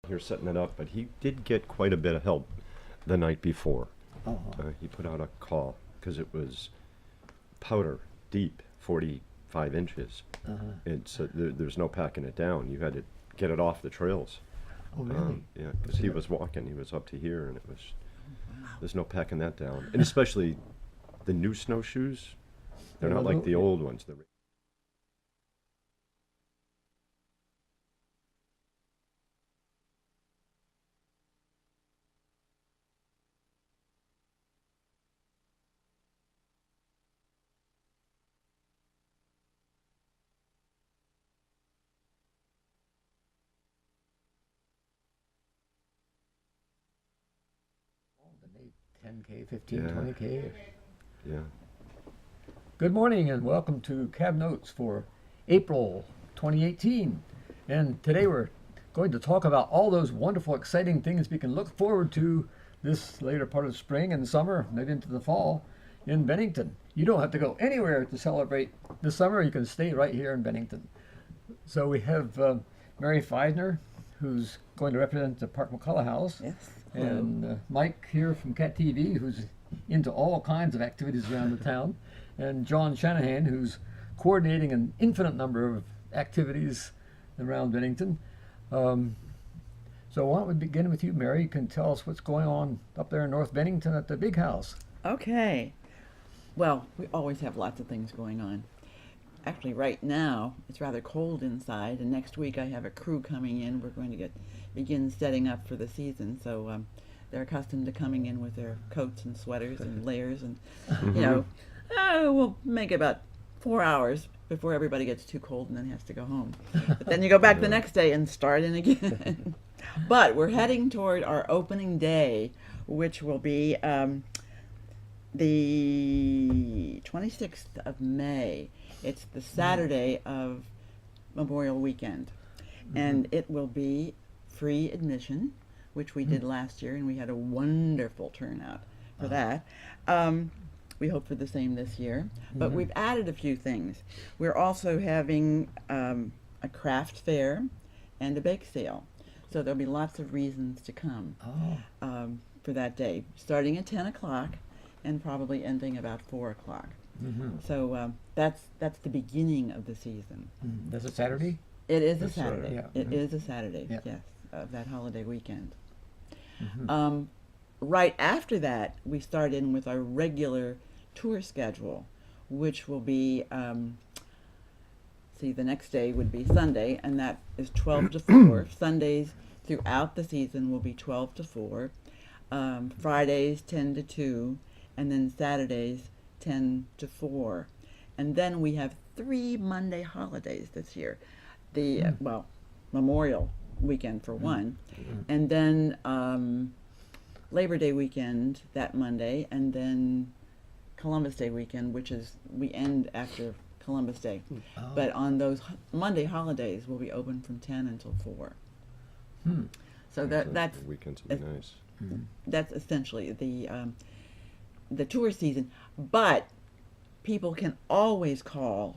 here setting it up, but he did get quite a bit of help the night before. Uh-huh. He put out a call because it was powder deep, 45 inches. Uh-huh. There's no packing it down. You had to get it off the trails. Oh, really? Yeah, because he was walking. He was up to here, and there's no packing that down. And especially the new snowshoes, they're not like the old ones. They need 10K, 15, Yeah. 20K. Yeah. Good morning and welcome to C.A.B.B Notes for April 2018. And today we're going to talk about all those wonderful, exciting things we can look forward to this later part of spring and summer, maybe into the fall in Bennington. You don't have to go anywhere to celebrate this summer. You can stay right here in Bennington. So we have Mary Feisner, who's going to represent the Park McCullough House. Yes. And Mike here from Cat TV, who's into all kinds of activities around the town. And John Shanahan, who's coordinating an infinite number of activities around Bennington. So why don't we begin with you, Mary? You can tell us what's going on up there in North Bennington at the big house. Okay. Well, we always have lots of things going on. Actually, right now, it's rather cold inside, and next week I have a crew coming in. We're going to begin setting up for the season, so they're accustomed to coming in with their coats and sweaters and layers, and, we'll make about 4 hours before everybody gets too cold and then has to go home. But then you go back the next day and start in again. But we're heading toward our opening day, which will be the 26th of May. It's the Saturday of Memorial Weekend. And it will be free admission, which we did last year, and we had a wonderful turnout for that. We hope for the same this year. But we've added a few things. We're also having a craft fair and a bake sale. So there'll be lots of reasons to come for that day, starting at 10 o'clock and probably ending about 4 o'clock. So that's the beginning of the season. That's a Saturday? It is a That's Saturday. Yeah. It is a Saturday, Yeah. yes, of that holiday weekend. Right after that, we start in with our regular tour schedule, which will be, the next day would be Sunday, and that is 12 to 4. Sundays throughout the season will be 12 to 4. Fridays 10 to 2, and then Saturdays 10 to 4. And then we have 3 Monday holidays this year. The, Memorial Weekend for one, and then Labor Day weekend that Monday, and then Columbus Day weekend, which is, we end after Columbus Day. But on those Monday holidays, we'll be open from 10 until 4. So that's the weekends will be nice. That's essentially the tour season. But people can always call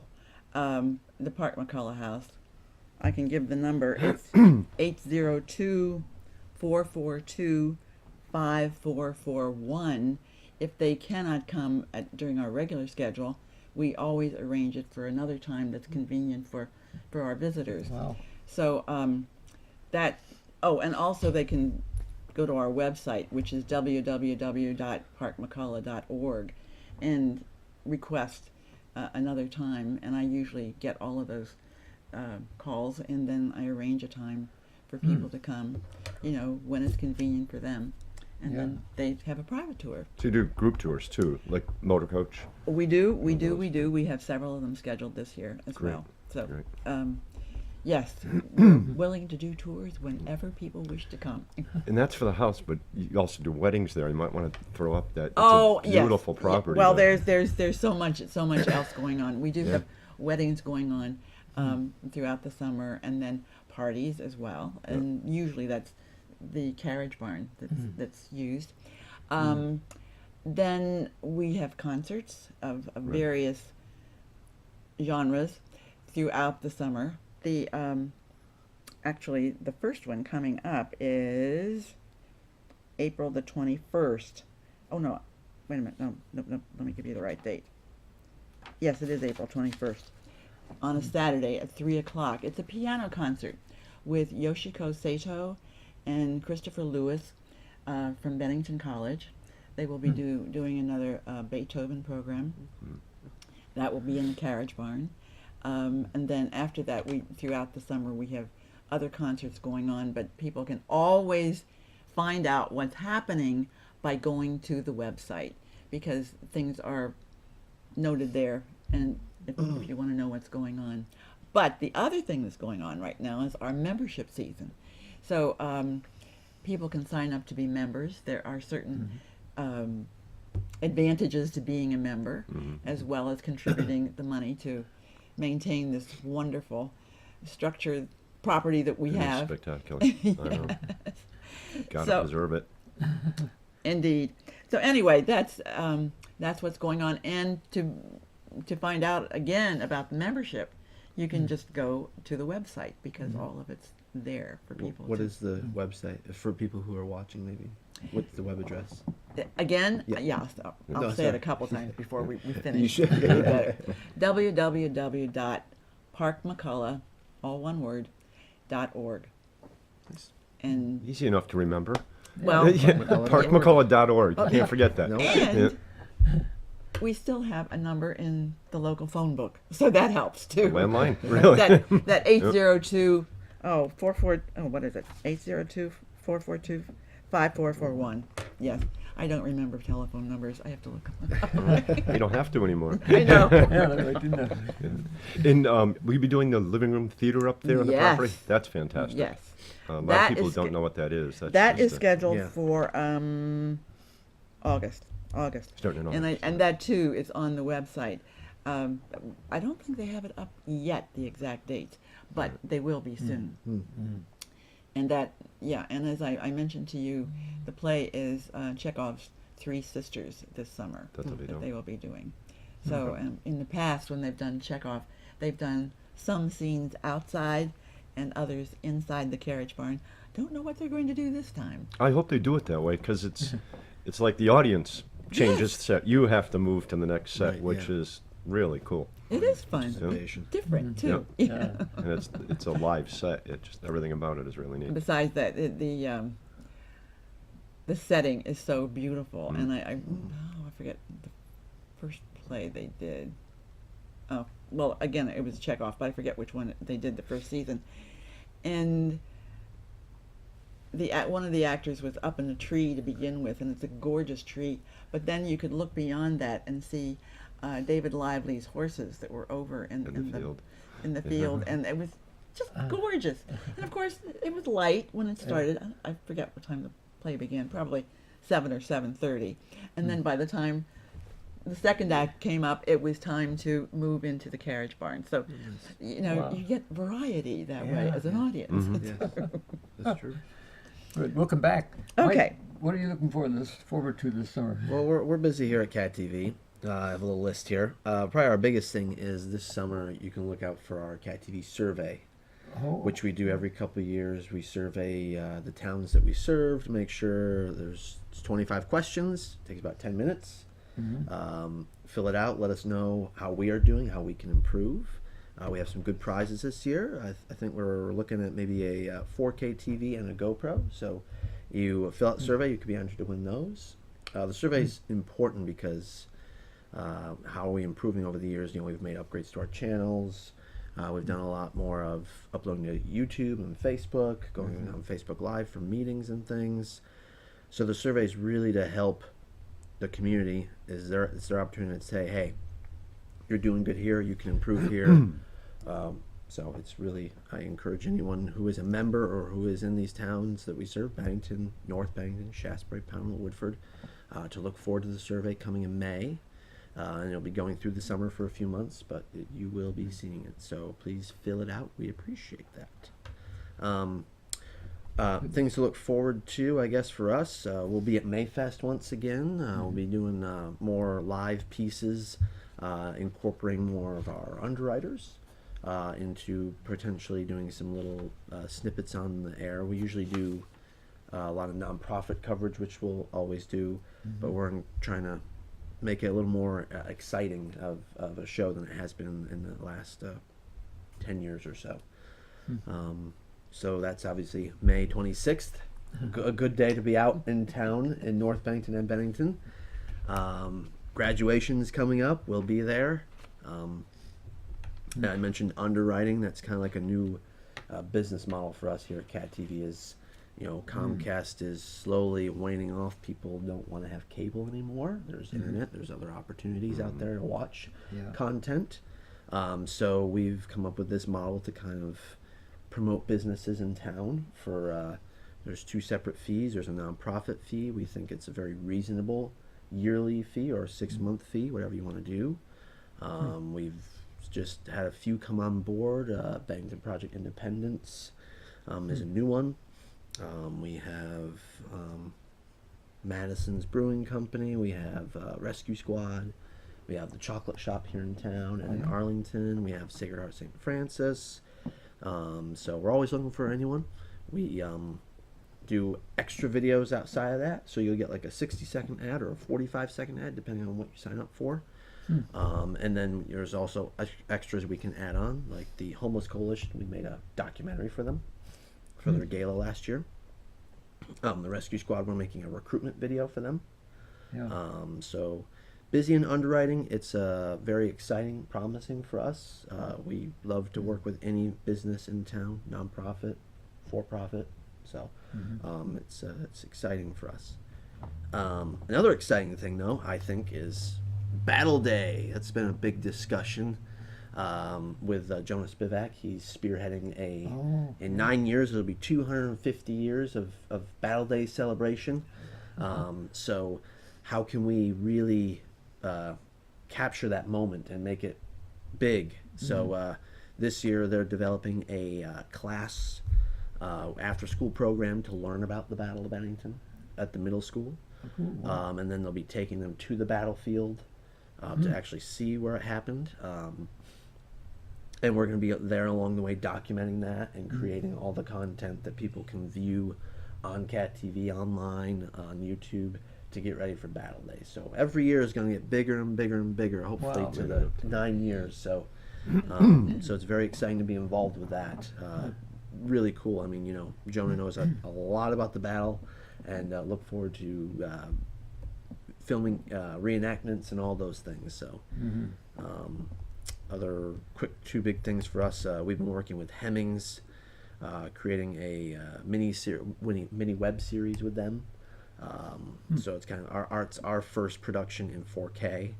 the Park McCullough House. I can give the number. It's 802-442-5441. If they cannot come during our regular schedule, we always arrange it for another time that's convenient for our visitors. Wow. So and also they can go to our website, which is www.parkmccullough.org, and request another time. And I usually get all of those calls, and then I arrange a time for people to come, when it's convenient for them. And then they have a private tour. So you do group tours too, like motor coach? We do. We have several of them scheduled this year as well. So, Great. yes, we're willing to do tours whenever people wish to come. And that's for the house, but you also do weddings there. You might want to throw up that. It's Oh, a beautiful yes. property. Well, there. there's so much else going on. We do have weddings going on throughout the summer, and then parties as well. And usually that's the carriage barn that's used. Then we have concerts of various genres throughout the summer. The actually, the first one coming up is April the 21st. Oh, no. Wait a minute. No. Let me give you the right date. Yes, it is April 21st. On a Saturday at 3 o'clock. It's a piano concert with Yoshiko Sato and Christopher Lewis from Bennington College. They will be doing another Beethoven program. That will be in the Carriage Barn. And then after that, throughout the summer, we have other concerts going on, but people can always find out what's happening by going to the website, because things are noted there, and if you want to know what's going on. But the other thing that's going on right now is our membership season. So people can sign up to be members. There are certain advantages to being a member, as well as contributing the money to maintain this wonderful structured property that we It is have. spectacular. I know. Gotta preserve it. Indeed. So anyway, that's what's going on. And to find out again about the membership, you can just go to the website, because all of it's there for people. What is the website for people who are watching? Maybe what's the web address? Again? Yeah. Yeah, so I'll No, say it sorry. a couple times before we finish. You should. www.parkmccullough, all one word, .org. Nice. And Easy enough to remember. well, Parkmccullough.org. You can't forget that. No. and we still have a number in the local phone book, so that helps too. Landline, really? that 802 what is it? 802-442-5441. Yes. I don't remember telephone numbers. I have to look them up. You don't have to anymore. I know. Yeah, that's right, didn't I? And will you be doing the living room theater up there on the property? Yes. That's fantastic. Yes. A lot That of people is don't know what that is. That's That just is scheduled Yeah. for August. starting in And August. and that too is on the website. I don't think they have it up yet, the exact dates, but they will be soon. And that, yeah, and as I mentioned to you, the play is Chekhov's Three Sisters this summer That's what they do. that they will be doing. So in the past, when they've done Chekhov, they've done some scenes outside and others inside the Carriage Barn. Don't know what they're going to do this time. I hope they do it that way, because it's like the audience changes Yes. set. You have to move to the next set, Right, which yeah. is really cool. It is fun. Anticipation. Different too. Yeah. And it's a live set. It just everything about it is really neat. Besides that, the setting is so beautiful, and I forget the first play they did. Oh, well, again, it was Chekhov, but I forget which one they did the first season. And one of the actors was up in a tree to begin with, and it's a gorgeous tree. But then you could look beyond that and see David Lively's horses that were over in In the field. in the field, and it was just gorgeous. And of course, it was light when it started. I forget what time the play began, probably 7 or 7:30. And then by the time the second act came up, it was time to move into the Carriage Barn. So, Wow. you get variety that way Yeah. as an audience. Yes, that's true. Good. Welcome back. Okay. Mike, what are you looking forward to this summer? Well, we're busy here at Cat TV. I have a little list here. Probably our biggest thing is this summer you can look out for our Cat TV survey, which we do every couple of years. We survey the towns that we serve to make sure it's 25 questions. Takes about 10 minutes. Fill it out. Let us know how we are doing, how we can improve. We have some good prizes this year. I think we're looking at maybe a 4K TV and a GoPro. So you fill out the survey, you could be entered to win those. The survey is important because how are we improving over the years? We've made upgrades to our channels. We've done a lot more of uploading to YouTube and Facebook, going on Facebook Live for meetings and things. So the survey is really to help the community. It's their opportunity to say, hey, you're doing good here, you can improve here. So it's really, I encourage anyone who is a member or who is in these towns that we serve, Bennington, North Bennington, Shasbury, Pownell, Woodford, to look forward to the survey coming in May. And it'll be going through the summer for a few months, but you will be seeing it. So please fill it out. We appreciate that. Things to look forward to, I guess, for us. We'll be at Mayfest once again. We'll be doing more live pieces, incorporating more of our underwriters. into potentially doing some little snippets on the air. We usually do a lot of nonprofit coverage, which we'll always do, but we're trying to make it a little more exciting of a show than it has been in the last 10 years or so. So that's obviously May 26th. A good day to be out in town in North Bennington and Bennington. Graduation's coming up. We'll be there. I mentioned underwriting. That's kind of like a new business model for us here at Cat TV. Is Comcast is slowly waning off. People don't want to have cable anymore. There's internet. There's other opportunities out there to watch content. So we've come up with this model to kind of promote businesses in town for. There's two separate fees. There's a nonprofit fee. We think it's a very reasonable yearly fee or a 6-month fee, whatever you want to do. We've just had a few come on board. Bennington Project Independence is a new one. We have Madison's Brewing Company. We have Rescue Squad. We have the Chocolate Shop here in town and in Arlington. We have Sacred Heart St. Francis. So we're always looking for anyone. We do extra videos outside of that, so you'll get like a 60-second ad or a 45-second ad depending on what you sign up for. And then there's also extras we can add on, like the Homeless Coalition. We made a documentary for them for their gala last year. The Rescue Squad, we're making a recruitment video for them. So busy in underwriting. It's very exciting, promising for us. We love to work with any business in town, nonprofit, for-profit. So it's exciting for us. Another exciting thing, though, I think, is Battle Day. That's been a big discussion with Jonas Spivak. He's spearheading in 9 years, it'll be 250 years of Battle Day celebration. So how can we really capture that moment and make it big? So this year they're developing a class after-school program to learn about the Battle of Bennington at the middle school. And then they'll be taking them to the battlefield to actually see where it happened. And we're going to be there along the way documenting that and creating all the content that people can view on Cat TV, online, on YouTube, to get ready for Battle Day. So every year is going to get bigger and bigger and bigger, hopefully to the 9 years. So so it's very exciting to be involved with that. Really cool. I mean, Jonah knows a lot about the battle, and look forward to filming reenactments and all those things. So other quick two big things for us. We've been working with Hemmings, creating a mini web series with them. So it's kind of our first production in 4K.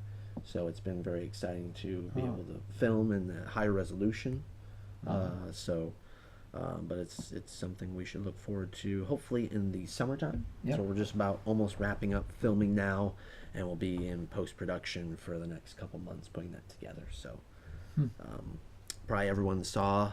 So it's been very exciting to be able to film in the high resolution. But it's something we should look forward to, hopefully in the summertime. So we're just about almost wrapping up filming now, and we'll be in post-production for the next couple months putting that together. So probably everyone saw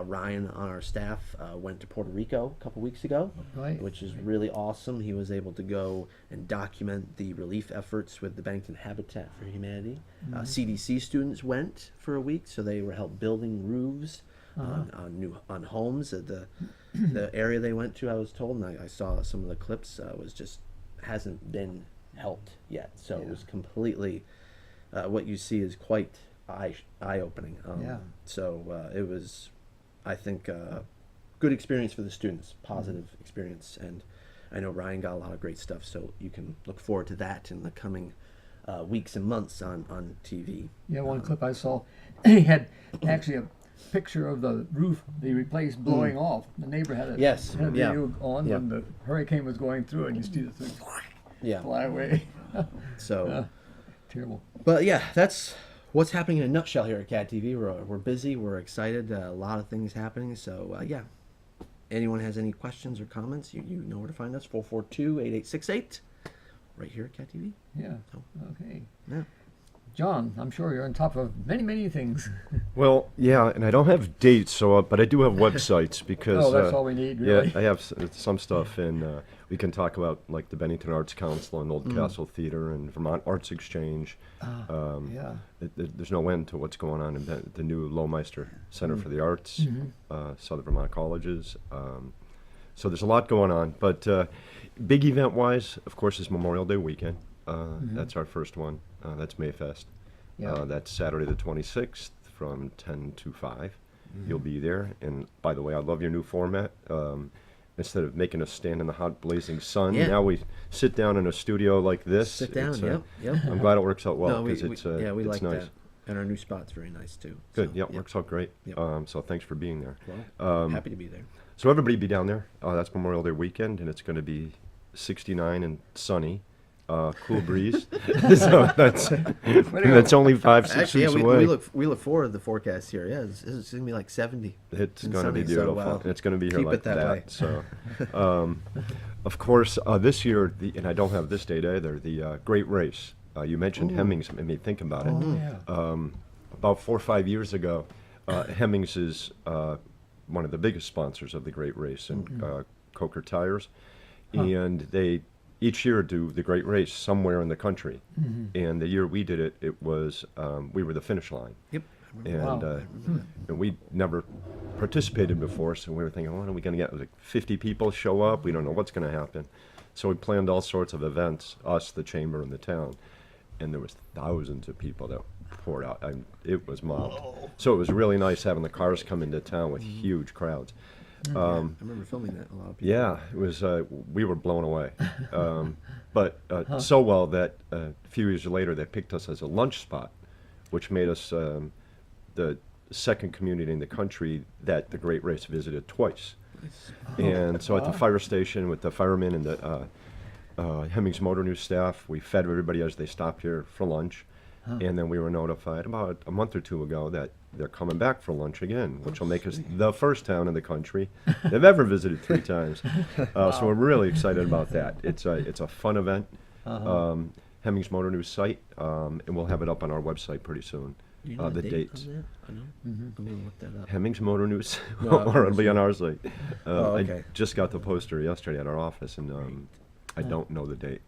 Ryan on our staff went to Puerto Rico a couple weeks ago, which is really awesome. He was able to go and document the relief efforts with the Bennington Habitat for Humanity. CDC students went for a week, so they were helped building roofs on homes. The area they went to, I was told, and I saw some of the clips, was just hasn't been helped yet. So it was completely what you see is quite eye-opening. So it was, I think, good experience for the students, positive experience, and I know Ryan got a lot of great stuff. So you can look forward to that in the coming weeks and months on TV. One clip I saw, he had actually a picture of the roof they replaced blowing off. The neighbor had a video on when the hurricane was going through, and you see the thing fly away. So terrible. But that's what's happening in a nutshell here at Cat TV. We're busy, we're excited, a lot of things happening. So anyone has any questions or comments, you know where to find us. 442-8868, right here at Cat TV. Okay. John, I'm sure you're on top of many, many things. Well, yeah, and I don't have dates, so but I do have websites because. Oh, that's all we need, really. Yeah, I have some stuff, and we can talk about like the Bennington Arts Council and Old Castle Theater and Vermont Arts Exchange. Yeah. There's no end to what's going on in the new Lowmeister Center for the Arts, Southern Vermont Colleges. So there's a lot going on, but big event-wise, of course, is Memorial Day weekend. That's our first one. That's Mayfest. Yeah. That's Saturday the 26th from 10 to 5. You'll be there. And by the way, I love your new format. Instead of making us stand in the hot blazing sun, now we sit down in a studio like this. Sit down. It's, Yep. I'm glad it works out well No, we because we it's like nice. that, and our new spot's very nice too. Good. So, Yeah, it works out great. Yep. So thanks for being there. Well, happy to be there. So everybody be down there. That's Memorial Day weekend, and it's going to be 69 and sunny. Cool breeze. So that's only 5-6 Actually, weeks yeah, away. we look forward to the forecast here. Yeah, it's gonna be like 70. It's and going to be sunny, so, beautiful. It's going to be here keep like it that way. So, of course, this year, and I don't have this date either, the Great Race. You mentioned Hemmings, made me think about it. Oh, yeah. About 4 or 5 years ago, Hemmings is one of the biggest sponsors of the Great Race, and Coker Tires. And they each year do the Great Race somewhere in the country. And the year we did it, it was, we were the finish line. Yep. And, and we never participated before, so we were thinking, what are we going to get? Like 50 people show up? We don't know what's going to happen. So we planned all sorts of events, us, the chamber, and the town. And there was thousands of people that poured out. It was mobbed. So it was really nice having the cars come into town with huge crowds. I remember filming that. A lot of people. Yeah, it was. We were blown away, but so well that a few years later they picked us as a lunch spot, which made us the second community in the country that the Great Race visited twice. And so at the fire station with the firemen and the Hemmings Motor News staff, we fed everybody as they stopped here for lunch. And then we were notified about a month or two ago that they're coming back for lunch again, which will make us the first town in the country they've ever visited 3 times. So we're really excited about that. It's a fun event. Hemmings Motor News site, and we'll have it up on our website pretty soon. Do you know The date dates. on that? I know. I'm gonna look that up. Hemmings Motor News, No, or it'll be on our site. okay. I just got the poster yesterday at our office, and I don't know the date,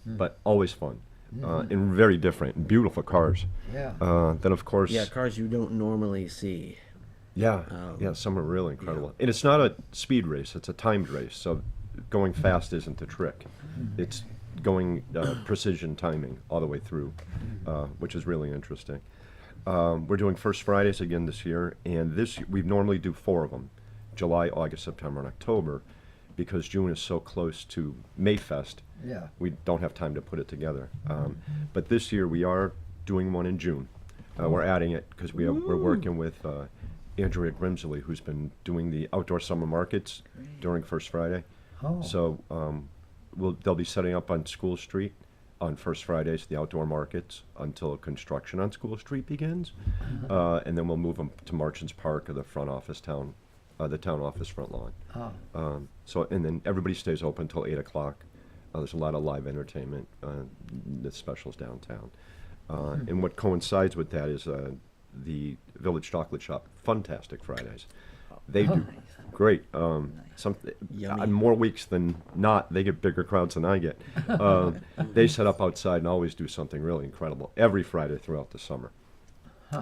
but always fun. And very different, beautiful cars. Yeah. Then of course, Yeah, cars you don't normally see. yeah, some are really incredible. And it's not a speed race; it's a timed race. So going fast isn't the trick; it's going precision timing all the way through, which is really interesting. We're doing First Fridays again this year, and we normally do 4 of them: July, August, September, and October, because June is so close to Mayfest. Yeah. We don't have time to put it together. But this year we are doing one in June. We're adding it because we're working with Andrea Grimsley, who's been doing the outdoor summer markets during First Friday. Oh. So they'll be setting up on School Street on First Fridays, the outdoor markets, until construction on School Street begins. And then we'll move them to Marchants Park or the front office the town office front lawn. And then everybody stays open till 8 o'clock. There's a lot of live entertainment, the specials downtown. And what coincides with that is the Village Chocolate Shop Funtastic Fridays. They do great. Yummy. On more weeks than not, they get bigger crowds than I get. They set up outside and always do something really incredible every Friday throughout the summer.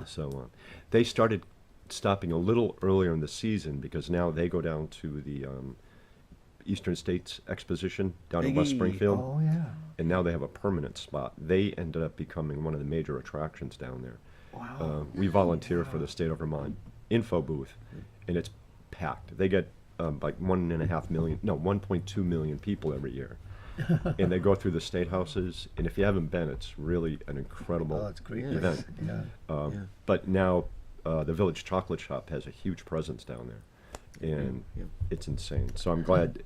So they started stopping a little earlier in the season because now they go down to the Eastern States Exposition down in West Hey. Springfield, Oh, yeah. and now they have a permanent spot. They ended up becoming one of the major attractions down there. Wow. We volunteer for the State of Vermont info booth, and it's packed. They get like 1.2 million people every year. And they go through the state houses, and if you haven't been, it's really an incredible Oh, that's great. event. Yeah. Yeah. But now the Village Chocolate Shop has a huge presence down there, and Yeah. it's insane. So I'm glad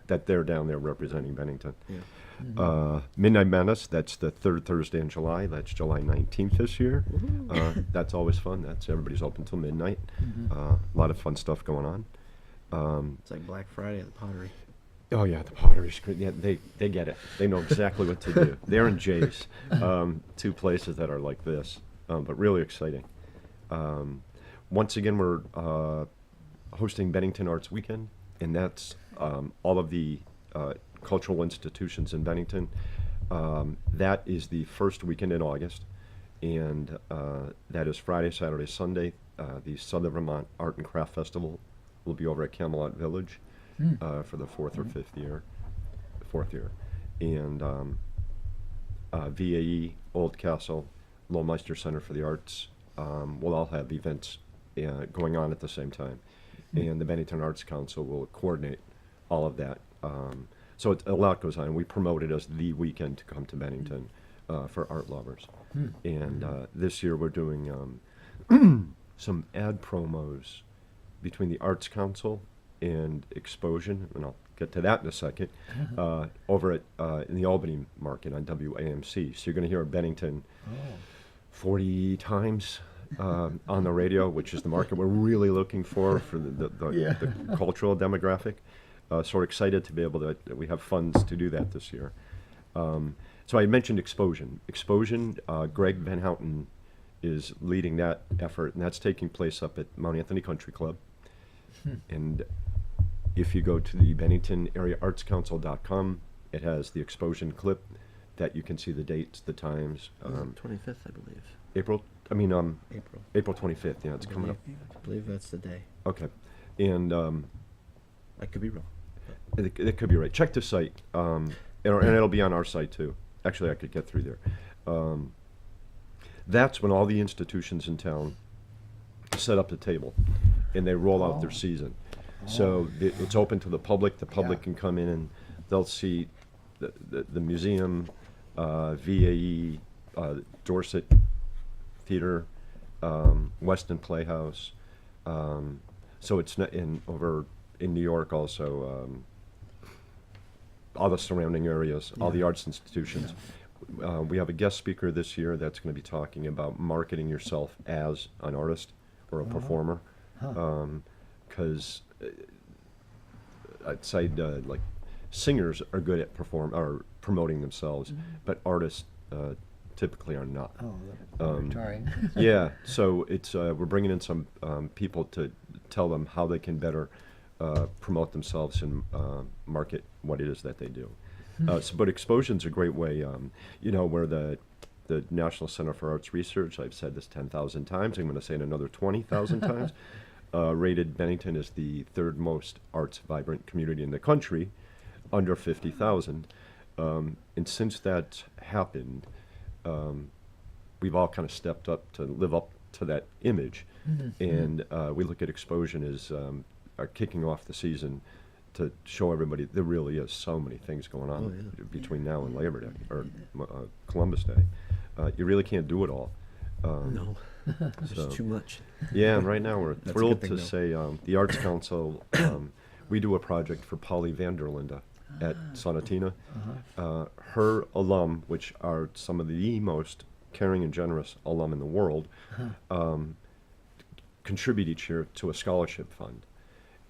that they're down there representing Bennington. Yeah. Midnight Madness, that's the 3rd Thursday in July. That's July 19th this year. That's always fun. Everybody's open till midnight. A lot of fun stuff going on. It's like Black Friday at the Pottery. Oh yeah, the Pottery Screen. Yeah, they get it. They know exactly what to do. They're in Jay's, two places that are like this, but really exciting. Um, Once again, we're hosting Bennington Arts Weekend, and that's all of the cultural institutions in Bennington. That is the first weekend in August, and that is Friday, Saturday, Sunday. The Southern Vermont Art and Craft Festival will be over at Camelot Village for the fourth year, and VAE, Old Castle, Lowmeister Center for the Arts will all have events going on at the same time, and the Bennington Arts Council will coordinate all of that. So a lot goes on. We promote it as the weekend to come to Bennington for art lovers. And this year we're doing some ad promos between the Arts Council and Exposion, and I'll get to that in a second, over at in the Albany market on WAMC. So you're going to hear Bennington 40 times on the radio, which is the market we're really looking for the cultural demographic. So we're excited to be able to, we have funds to do that this year. So I mentioned Exposion. Exposion, Greg Van Houten is leading that effort, and that's taking place up at Mount Anthony Country Club. And if you go to the Bennington Area Arts Council.com, it has the Exposion clip that you can see the dates, the times. 25th, I believe. April 25th, yeah, it's coming up. I believe that's the day. Okay. And I could be wrong. it could be right. Check the site, and it'll be on our site too. Actually, I could get through there. That's when all the institutions in town set up the table, and they roll out their season. So it's open to the public. The public can come in and they'll see the museum, VAE, Dorset Theater, Weston Playhouse. So it's not over in New York also. All the surrounding areas, all the arts institutions. We have a guest speaker this year that's going to be talking about marketing yourself as an artist or a performer. Because I'd say like singers are good at promoting themselves, but artists typically are not. Trying. Yeah, so it's we're bringing in some people to tell them how they can better promote themselves and market what it is that they do. But Exposion's a great way, where the National Center for Arts Research, I've said this 10,000 times, I'm going to say it another 20,000 times, rated Bennington as the third most arts vibrant community in the country, under 50,000. And since that happened, we've all kind of stepped up to live up to that image. And we look at Exposion as are kicking off the season to show everybody there really is so many things going on between now and Labor Day, or Columbus Day. You really can't do it all. No, there's too much. Yeah, and right now we're That's a thrilled good to thing, say the Arts Council, we do a project for Polly Vanderlinde at Sonatina. Her alum, which are some of the most caring and generous alum in the world, contribute each year to a scholarship fund.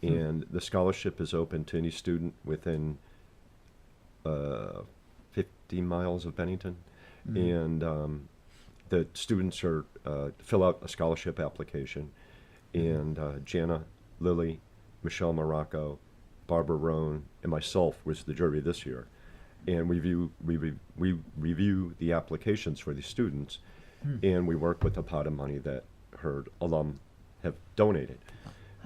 And the scholarship is open to any student within 50 miles of Bennington. And the students are fill out a scholarship application. And Jana, Lily, Michelle Morocco, Barbara Roan, and myself was the jury this year. And we review the applications for the students, and we work with the pot of money that her alum have donated.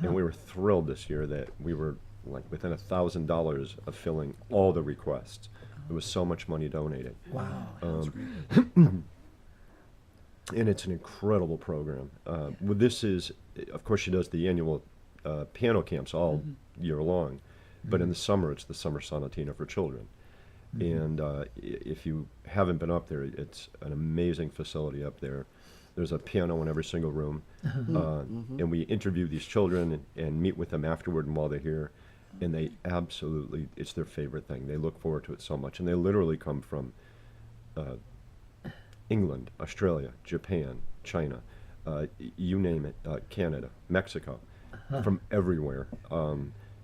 And we were thrilled this year that we were like within $1,000 of filling all the requests. There was so much money donated. Wow. And it's an incredible program. Well, this is, of course, she does the annual piano camps all year long, but in the summer, it's the Summer Sonatina for children. And if you haven't been up there, it's an amazing facility up there. There's a piano in every single room, and we interview these children and meet with them afterward and while they're here, and they absolutely, it's their favorite thing. They look forward to it so much, and they literally come from England, Australia, Japan, China, you name it, Canada, Mexico, from everywhere.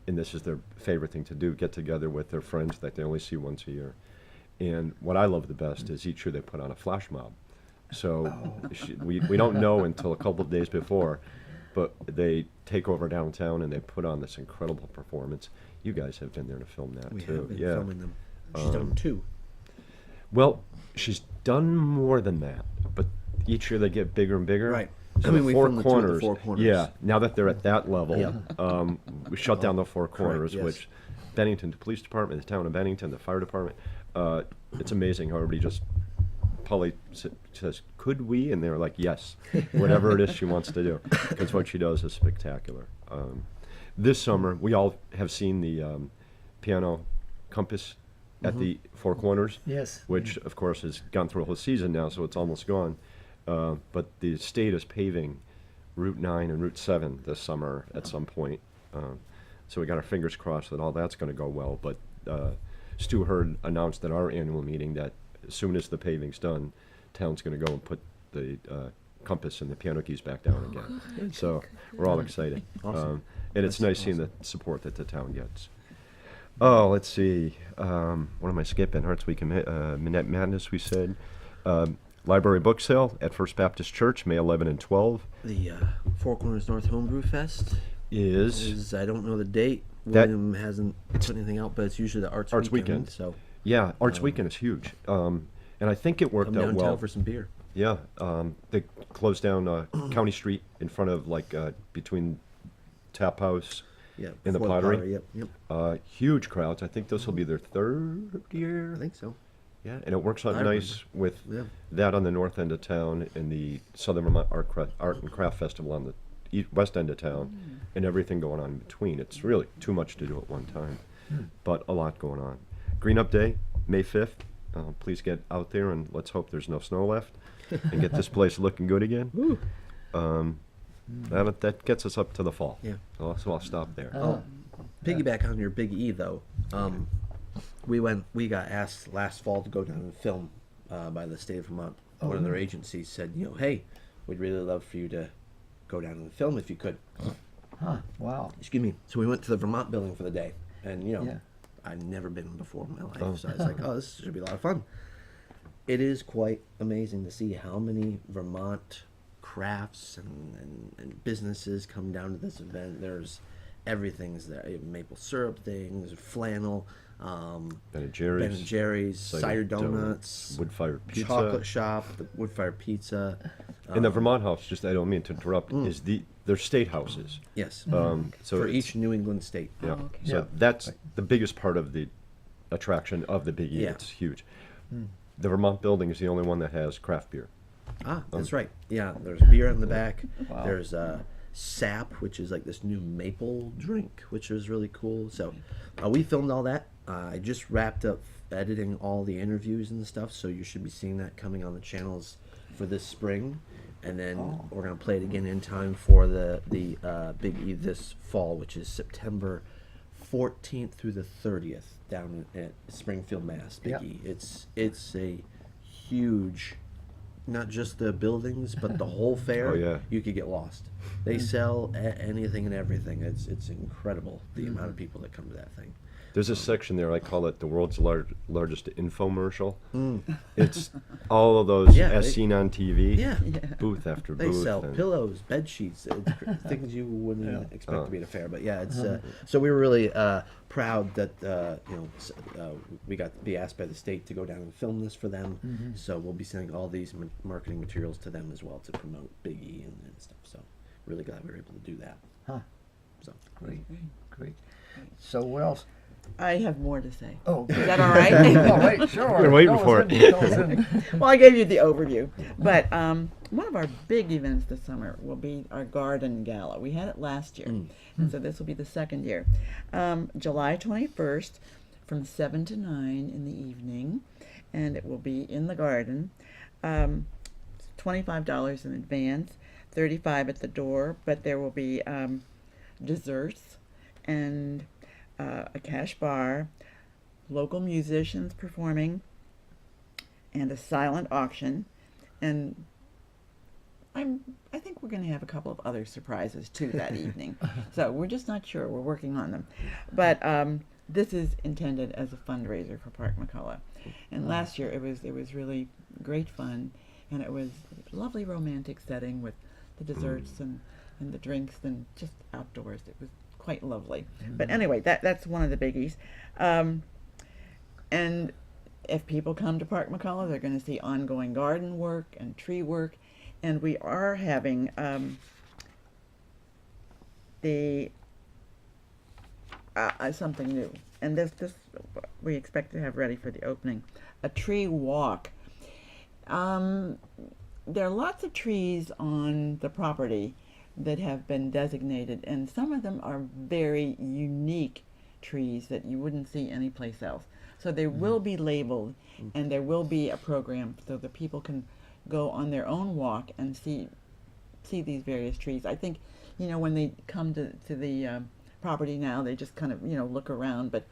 and this is their favorite thing to do, get together with their friends that they only see once a year. And what I love the best is each year they put on a flash mob. So we don't know until a couple of days before, but they take over downtown and they put on this incredible performance. You guys have been there to film that We too. have been Yeah. filming them. She's done 2. Well, she's done more than that, but each year they get bigger and bigger. Right. So I mean, the we Four filmed the 2 at the Corners. Four Corners. Yeah. Now that they're at that level, Yeah. we shut down the Four Correct, Corners, yes. which Bennington Police Department, the town of Bennington, the fire department. It's amazing how everybody just Polly says, "Could we?" And they're like, "Yes," whatever it is she wants to do, because what she does is spectacular. This summer, we all have seen the piano compass at the Four Corners. Yes. Which, of course, has gone through a whole season now, so it's almost gone. But the state is paving Route 9 and Route 7 this summer at some point. So we got our fingers crossed that all that's going to go well. But Stu Hurd announced at our annual meeting that as soon as the paving's done, town's going to go and put the compass and the piano keys back down again. So we're all excited. Awesome. And it's That's nice seeing the support that the town gets. Oh, let's see. What am I skipping? Hearts Week and Minette Madness, we said. Library book sale at First Baptist Church, May 11 and 12. The Four Corners North Homebrew Fest Is, I don't know the date. That- William hasn't put anything out, but it's usually the Arts Weekend. So yeah, Arts Weekend is huge. And I think it worked come out downtown well. for some beer. Yeah, they closed down County Street in front of, between Tap House. Yeah. In the before Pottery? Yep. Huge crowds. I think this will be their third year. I think so. Yeah, and it works out I nice with Yeah. that on the north end of town and the Southern Vermont Art and Craft Festival on the west end of town and everything going on in between. It's really too much to do at one time, but a lot going on. Green Up Day, May 5th. Please get out there and let's hope there's no snow left and get this place looking good again. That gets us up to the fall. Yeah. So I'll stop there. Oh, piggyback on your Big E though. We got asked last fall to go down and film by the state of Vermont. One of their agencies said, hey, we'd really love for you to go down and film if you could. Huh. Wow. Excuse me. So we went to the Vermont building for the day, and Yeah. I'd never been before in my life, so I was like, oh, this should be a lot of fun. It is quite amazing to see how many Vermont crafts and businesses come down to this event. There's everything's there. Maple syrup things, flannel, Ben & Jerry's. Ben & Jerry's, cider donuts, wood-fired pizza. chocolate shop, the wood-fired pizza. And the Vermont House, just I don't mean to interrupt, is they're state houses. Yes, So for it's- each New England state. Yeah. Oh, okay. So Yeah. that's the biggest part of the attraction of the Big E. Yeah. It's huge. The Vermont building is the only one that has craft beer. Ah, that's right. Yeah, there's beer in the back. Wow. There's sap, which is like this new maple drink, which is really cool. So we filmed all that. I just wrapped up editing all the interviews and stuff, so you should be seeing that coming on the channels for this spring. And then we're going to play it again in time for the Big E this fall, which is September 14th through the 30th down at Springfield, Mass. Big Yep. E. It's a huge, not just the buildings, but the whole fair. Oh, yeah. You could get lost. They sell anything and everything. It's incredible the amount of people that come to that thing. There's a section there, I call it the world's largest infomercial. It's all of those Yeah, as they- seen on TV, Yeah. booth after They booth. sell and- pillows, bed sheets, things you wouldn't Yeah. expect to be at a fair. But yeah, it's so we were really proud that we got to be asked by the state to go down and film this for them. So we'll be sending all these marketing materials to them as well to promote Big E and stuff. So really glad we were able to do that. Huh. So Great. Great. So what else? I have more to say. Oh, Is that all right? oh, wait, sure. Been waiting Fill for us it. in, fill us in. Well, I gave you the overview, but one of our big events this summer will be our garden gala. We had it last year, and so this will be the second year. July 21st from 7 to 9 in the evening, and it will be in the garden. $25 in advance, $35 at the door, but there will be desserts and a cash bar, local musicians performing, and a silent auction. And I think think we're going to have a couple of other surprises too that evening. So we're just not sure. We're working on them. But this is intended as a fundraiser for Park McCullough. And last year it was really great fun, and it was a lovely romantic setting with the desserts and the drinks and just outdoors. It was quite lovely. But anyway, that's one of the biggies. And if people come to Park McCullough, they're going to see ongoing garden work and tree work. And we are having something new. And this we expect to have ready for the opening, a tree walk. There are lots of trees on the property that have been designated, and some of them are very unique trees that you wouldn't see anyplace else. So they will be labeled, and there will be a program so that people can go on their own walk and see these various trees. I think, when they come to the property now, they just kind of, look around, but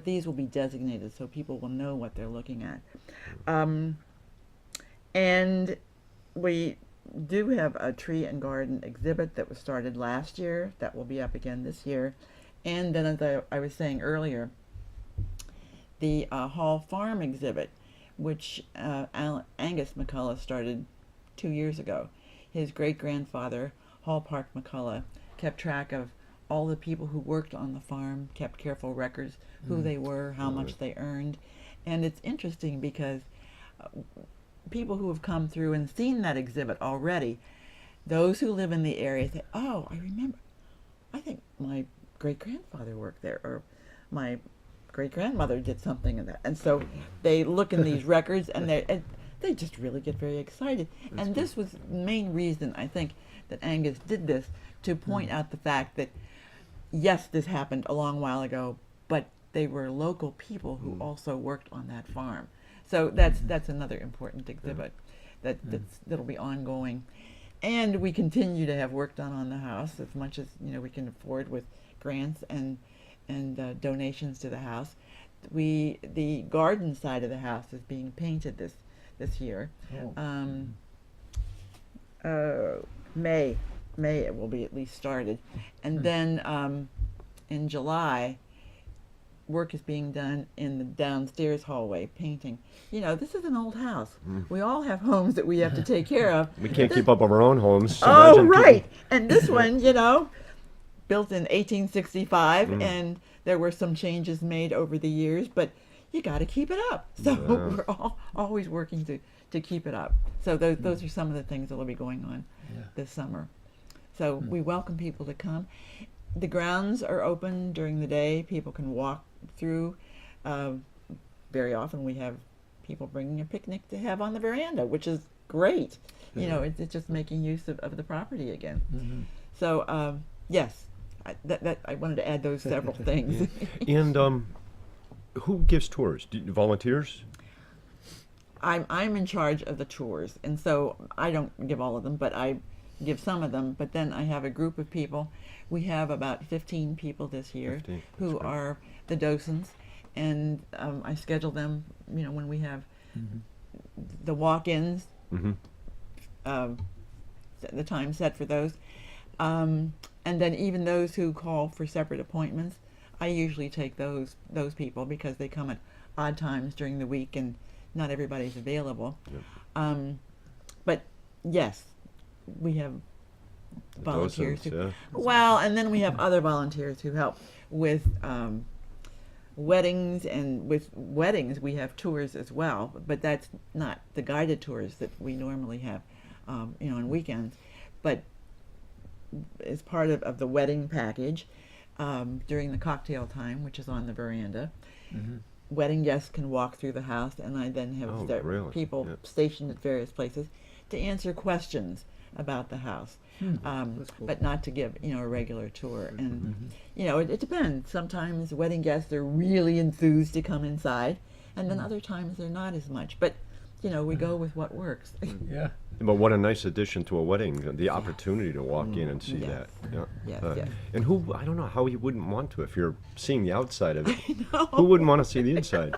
these will be designated so people will know what they're looking at. And we do have a tree and garden exhibit that was started last year that will be up again this year. And then, as I was saying earlier, the Hall Farm exhibit, which Angus McCullough started 2 years ago. His great-grandfather, Hall Park McCullough, kept track of all the people who worked on the farm, kept careful records, who they were, how much they earned. And it's interesting because people who have come through and seen that exhibit already, those who live in the area say, oh, I remember, I think my great-grandfather worked there, or my great-grandmother did something in that. And so they look in these records, and they just really get very excited. And this was the main reason, I think, that Angus did this, to point out the fact that, yes, this happened a long while ago, but they were local people who also worked on that farm. So that's another important exhibit that'll be ongoing. And we continue to have work done on the house as much as we can afford with grants and donations to the house. The garden side of the house is being painted this year. May it will be at least started, and then in July, work is being done in the downstairs hallway, painting. This is an old house. We all have homes that we have to take care of. We can't keep up with our own homes. So Oh, imagine right. And this one, built in 1865, and there were some changes made over the years, but you got to keep it up. So we're always working to keep it up. So those are some of the things that will be going on this summer. So we welcome people to come. The grounds are open during the day. People can walk through. Very often we have people bringing a picnic to have on the veranda, which is great. It's just making use of the property again. So yes, I wanted to add those several things. And who gives tours? Volunteers? I'm in charge of the tours, and so I don't give all of them, but I give some of them. But then I have a group of people. We have about 15 people this year 15. who That's great. are the docents, and I schedule them. When we have the walk-ins, the time set for those, and then even those who call for separate appointments, I usually take those people because they come at odd times during the week and not everybody's available. But yes, we have volunteers Docents, well, and then we have other volunteers who help with weddings, and with weddings we have tours as well, but that's not the guided tours that we normally have on weekends. But as part of the wedding package, during the cocktail time, which is on the veranda, wedding guests can walk through the house, and I then have really? people stationed at various places to answer questions about the house, but not to give a regular tour. And it depends. Sometimes wedding guests are really enthused to come inside, and then other times they're not as much. But we go with what works. Yeah. But what a nice addition to a wedding, the opportunity to walk in and see that. Yes. And I don't know how you wouldn't want to if you're seeing the outside of it. Who wouldn't want to see the inside?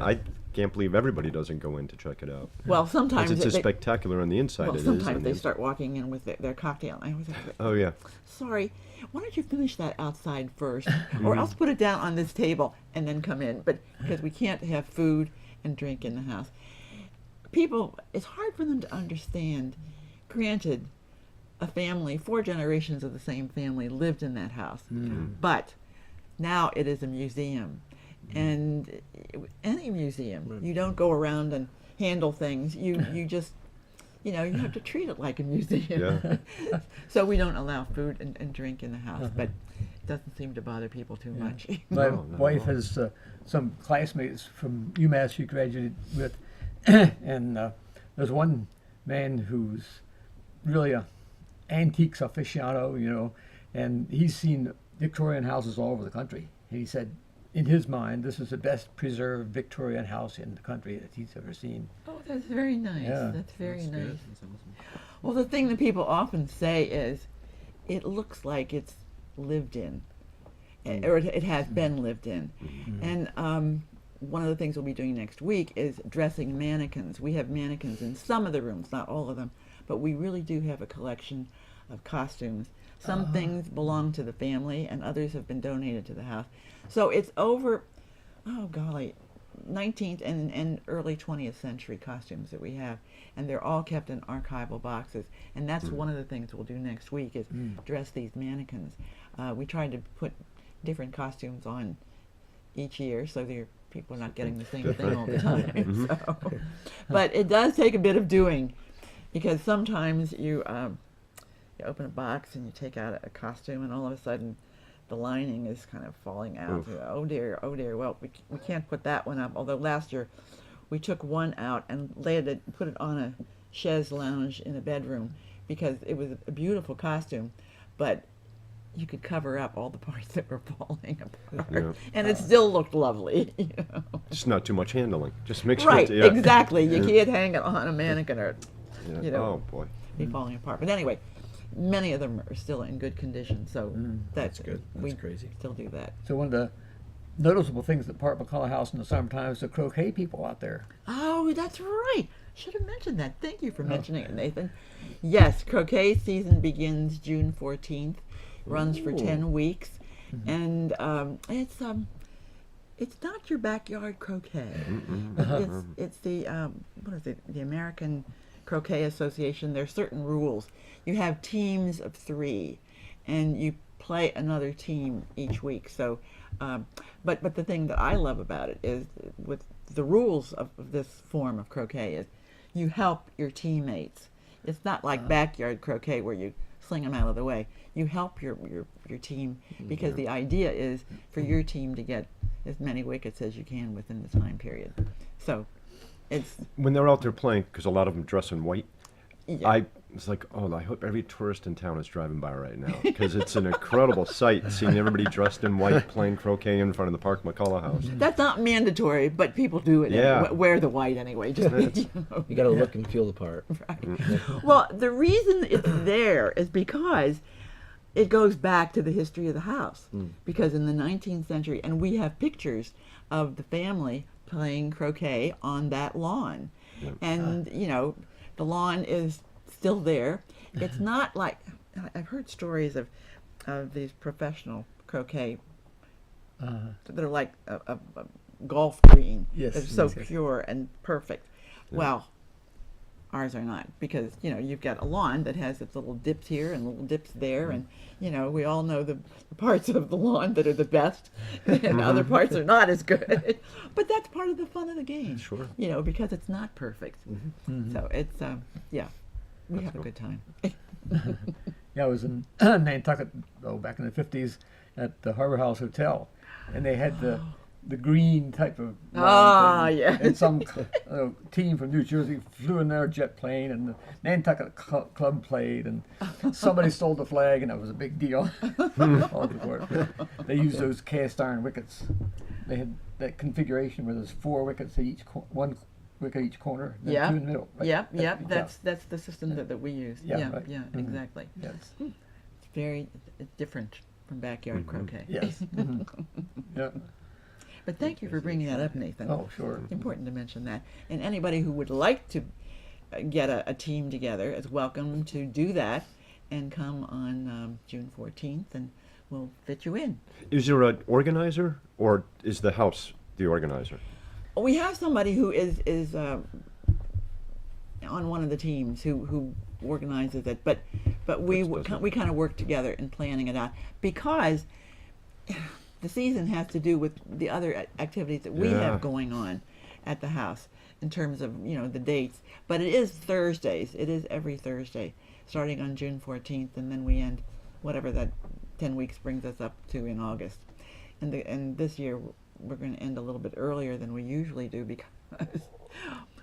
I can't believe everybody doesn't go in to check it out. Well, 'Cause sometimes it's as they, spectacular on the inside well, it is. sometimes on they the start walking in with their cocktail. And I was like, Oh yeah. sorry, why don't you finish that outside first, Mm-hmm. or else put it down on this table and then come in? But because we can't have food and drink in the house, people, it's hard for them to understand. Granted, a family, 4 generations of the same family lived in that house, but now it is a museum, and any museum, you don't go around and handle things. You just, you have to treat it like a museum. Yeah. So we don't allow food and drink in the house, but it doesn't seem to bother people too much. My No, not at wife all. has some classmates from UMass she graduated with, and there's one man who's really a antiques aficionado, and he's seen Victorian houses all over the country. And he said, in his mind, this is the best preserved Victorian house in the country that he's ever seen. Oh, that's very nice. Yeah. That's very That's nice. good. That's awesome. Well, the thing that people often say is, it looks like it's lived in, or it has been lived in. And one of the things we'll be doing next week is dressing mannequins. We have mannequins in some of the rooms, not all of them, but we really do have a collection of costumes. Some things belong to the family, and others have been donated to the house. So it's over, oh golly, 19th and early 20th century costumes that we have, and they're all kept in archival boxes. And that's one of the things we'll do next week is dress these mannequins. We tried to put different costumes on each year so people are not getting the same thing all the time. So, but it does take a bit of doing, because sometimes you open a box and you take out a costume, and all of a sudden the lining is kind of falling out. Oof. Oh dear, oh dear. Well, we can't put that one up. Although last year we took one out and put it on a chaise lounge in a bedroom, because it was a beautiful costume, but you could cover up all the parts that were falling apart, Yeah. and it still looked lovely. Just not too much handling. Just make sure. Right, yeah. exactly. You can't hang it on a mannequin or Yeah. Oh boy. be falling apart. But anyway, many of them are still in good condition, so That's good. That's we crazy. still do that. So one of the noticeable things at Park McCullough House in the summertime is the croquet people out there. Oh, that's right. Should have mentioned that. Thank you for mentioning it, Nathan. Yes, croquet season begins June 14th, runs for 10 weeks, and it's not your backyard croquet. It's the what is it? The American Croquet Association. There's certain rules. You have teams of 3, and you play another team each week. So, but the thing that I love about it is, with the rules of this form of croquet, is you help your teammates. It's not like backyard croquet where you sling them out of the way. You help your team, because the idea is for your team to get as many wickets as you can within the time period. So it's When they're out there playing, because a lot of them dress in white, yeah. it's like, oh, I hope every tourist in town is driving by right now, because it's an incredible sight seeing everybody dressed in white playing croquet in front of the Park McCullough House. That's not mandatory, but people do it. Yeah. Anyway. Wear the white anyway. Just You got to look and feel the part. Well, the reason it's there is because it goes back to the history of the house. Because in the 19th century, and we have pictures of the family playing croquet on that lawn. And, the lawn is still there. It's not like, I've heard stories of these professional croquet that are like a golf green. Yes, They're so yes. pure and perfect. Well, ours are not, because you've got a lawn that has its little dips here and little dips there, and we all know the parts of the lawn that are the best, and other parts are not as good. But that's part of the fun of the game. Sure. Because it's not perfect. So it's we have a good time. Yeah, I was in Nantucket back in the 50s at the Harbor House Hotel, and they had the green type of lawn thing. Yeah. And some team from New Jersey flew in their jet plane, and the Nantucket Club played, and somebody stole the flag, and it was a big deal. All the court. They used those cast iron wickets. They had that configuration where there's 4 wickets at each one wicket each corner, and then 2 in the middle. Right? Yep. That's the system that we use. Yeah, right. Exactly. Yes. It's different from backyard croquet. Yes. Yeah. But thank you for bringing that up, Nathan. Oh, sure. It's important to mention that. And anybody who would like to get a team together is welcome to do that and come on June 14th, and we'll fit you in. Is there an organizer, or is the house the organizer? We have somebody who is on one of the teams who organizes it, but we kind of work together in planning it out, because the season has to do with the other activities that we Yeah. have going on at the house in terms of the dates. But it is Thursdays. It is every Thursday, starting on June 14th, and then we end whatever that 10 weeks brings us up to in August. And this year we're going to end a little bit earlier than we usually do, because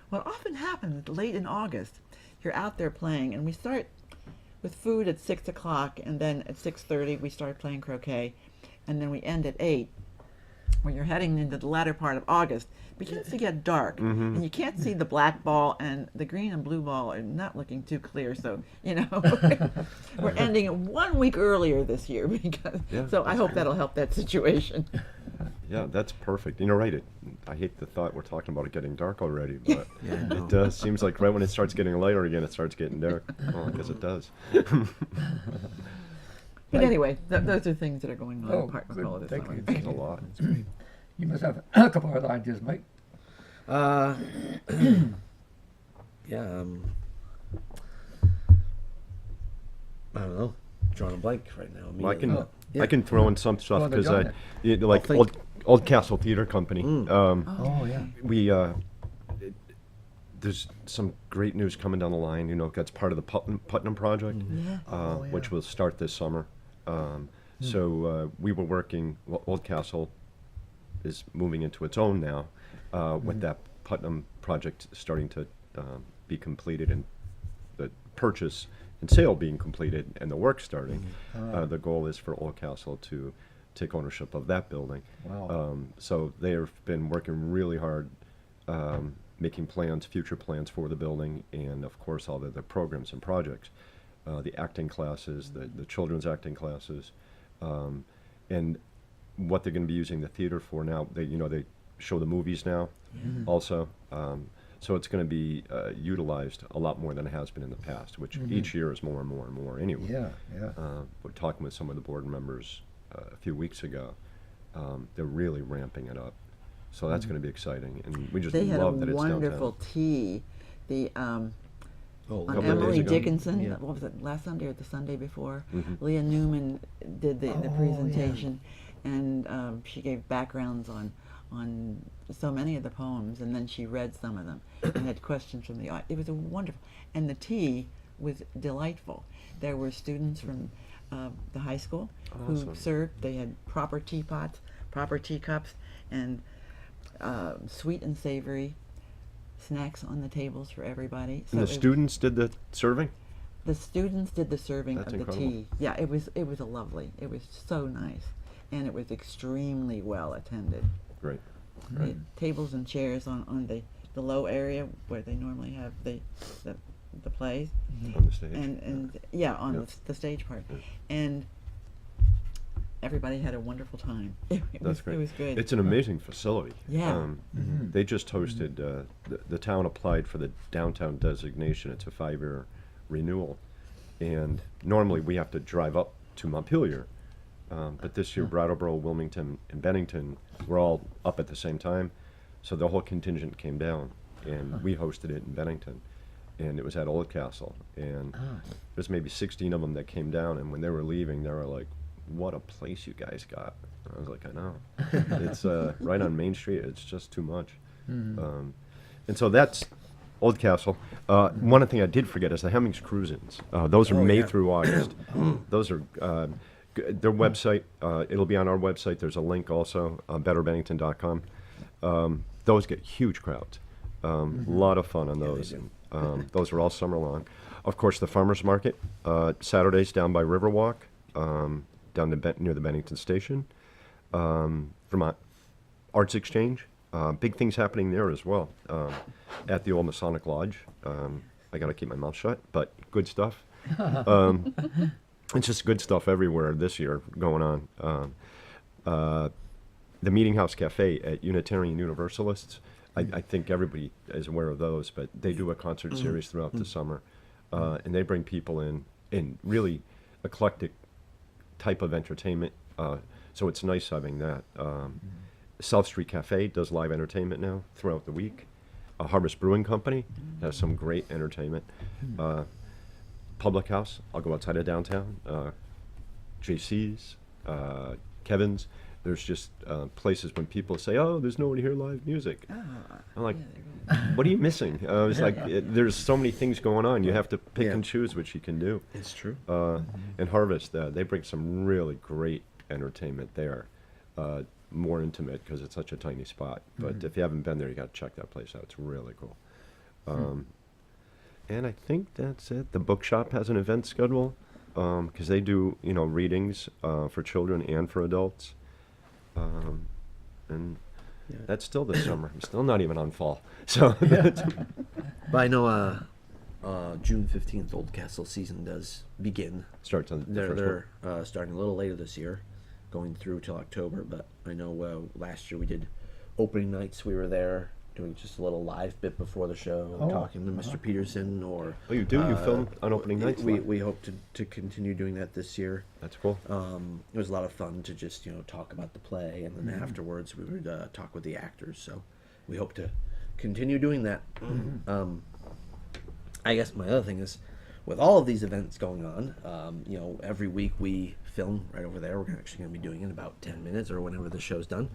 what often happens late in August, you're out there playing, and we start with food at 6 o'clock, and then at 6:30 we start playing croquet, and then we end at 8. When you're heading into the latter part of August, it begins to get dark, and you can't see the black ball, and the green and blue ball are not looking too clear. So we're ending it 1 week earlier this year, because Yeah, so I that's hope great. that'll help that situation. Yeah, that's perfect. Right. I hate the thought we're talking about it getting dark already, but Yeah, I know. it does. Seems like right when it starts getting lighter again, it starts getting dark. Well, I guess it does. But anyway, those are things that are going on Oh, apart from good. all of this Thank summer. you. There's a lot. You must have a couple other ideas, Mike. Yeah. I don't know. Drawing a blank right now. Well, Oh, I can throw in some stuff Well, they're because done like think. Old Castle Theater Company. Oh, yeah. We there's some great news coming down the line. That's part of the Putnam project, Yeah. which will start this summer. So we were working. Well, Old Castle is moving into its own now, with that Putnam project starting to be completed, and the purchase and sale being completed, and the work starting. The goal is for Old Castle to take ownership of that building. Wow. So they've been working really hard, making plans, future plans for the building, and of course all the programs and projects, the acting classes, the children's acting classes, and what they're going to be using the theater for now. They show the movies now, also. So it's going to be utilized a lot more than it has been in the past, which each year is more and more and more anyway. Yeah, yeah. We're talking with some of the board members a few weeks ago. They're really ramping it up. So that's going to be exciting, and we just They had a love that it's wonderful downtown. tea. The Oh, on couple of Emily days ago. Dickinson. Yeah. What was it? Last Sunday or the Sunday before? Mhm. Leah Newman did the Oh, yeah. presentation, and she gave backgrounds on so many of the poems, and then she read some of them and had questions from the audience. It was a wonderful, and the tea was delightful. There were students from the high school who Awesome. served. They had proper teapots, proper teacups, and sweet and savory snacks on the tables for everybody. And the it- students did the serving? the students did the serving That's of the incredible. tea. Yeah, it was a lovely. It was so nice, and it was extremely well attended. Great. They had tables and chairs on the low area where they normally have the plays, On the stage. and yeah, on Yeah. the stage part, Yeah. and everybody had a wonderful time. It That's was, great. It was good. It's an amazing facility. Yeah. They just hosted, the town applied for the downtown designation. It's a 5-year renewal. And normally we have to drive up to Montpelier. But this year, Brattleboro, Wilmington, and Bennington were all up at the same time. So the whole contingent came down, and we hosted it in Bennington. And it was at Old Castle. And there's maybe 16 of them that came down. And when they were leaving, they were like, "What a place you guys got." I was like, "I know." It's right on Main Street. It's just too much. And so that's Old Castle. One thing I did forget is the Hemmings Cruise-Ins. Those are Oh, May yeah. through August. Those are their website. It'll be on our website. There's a link also, betterbennington.com. Those get huge crowds. A lot of fun on those. do. And, those are all summer long. Of course, the farmers market Saturdays down by Riverwalk, down to near the Bennington Station. Vermont Arts Exchange. Big things happening there as well. At the old Masonic Lodge. I got to keep my mouth shut, but good stuff. It's just good stuff everywhere this year going on. the Meeting House Cafe at Unitarian Universalists. I think everybody is aware of those, but they do a concert series throughout the summer, and they bring people in really eclectic type of entertainment. So it's nice having that. South Street Cafe does live entertainment now throughout the week. Harvest Brewing Company has some great entertainment. Public House, I'll go outside of downtown. JC's, Kevin's. There's just places when people say, "Oh, there's nowhere to hear live music." I'm like, "What are you missing?" It's like there's so many things going on. You have to pick and choose what you can do. It's true. And Harvest, they bring some really great entertainment there. More intimate because it's such a tiny spot. But if you haven't been there, you got to check that place out. It's really cool. And I think that's it. The bookshop has an event schedule because they do, readings for children and for adults. And that's still this summer. I'm still not even on fall. So, But I know June 15th, Old Castle season does begin. starts on the They're first they're starting a little later this year, going through till October. But I know last year we did opening nights. We were there doing just a little live bit before the show, talking to Mr. Peterson or. Oh, you do? You film on opening nights? We hope to continue doing that this year. That's cool. It was a lot of fun to just talk about the play, and then afterwards we would talk with the actors. So we hope to continue doing that. I guess my other thing is, with all of these events going on, every week we film right over there. We're actually going to be doing it in about 10 minutes or whenever the show's done.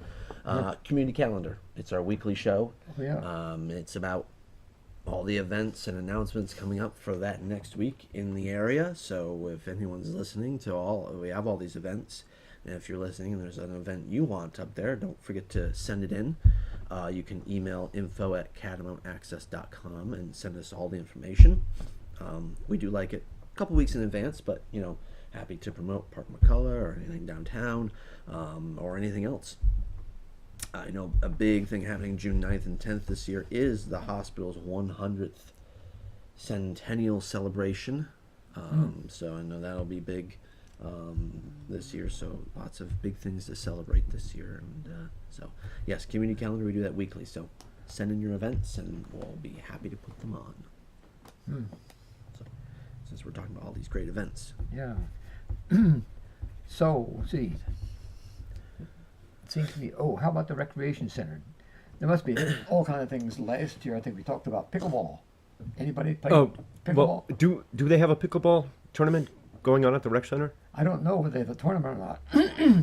Community Calendar. It's our weekly show. Oh, yeah. It's about all the events and announcements coming up for that next week in the area. So if anyone's listening we have all these events. And if you're listening and there's an event you want up there, don't forget to send it in. You can email info@catamountaccess.com and send us all the information. We do like it a couple weeks in advance, but happy to promote Park McCullough or anything downtown, or anything else. I know a big thing happening June 9th and 10th this year is the hospital's 100th centennial celebration. So I know that'll be big this year. So lots of big things to celebrate this year. And so, yes, community calendar, we do that weekly. So send in your events and we'll be happy to put them on. So, since we're talking about all these great events. Yeah. So, let's see. It seems to be, how about the recreation center? There must be all kind of things. Last year, I think we talked about pickleball. Anybody play pickleball? Well, do they have a pickleball tournament going on at the rec center? I don't know whether they have a tournament or not,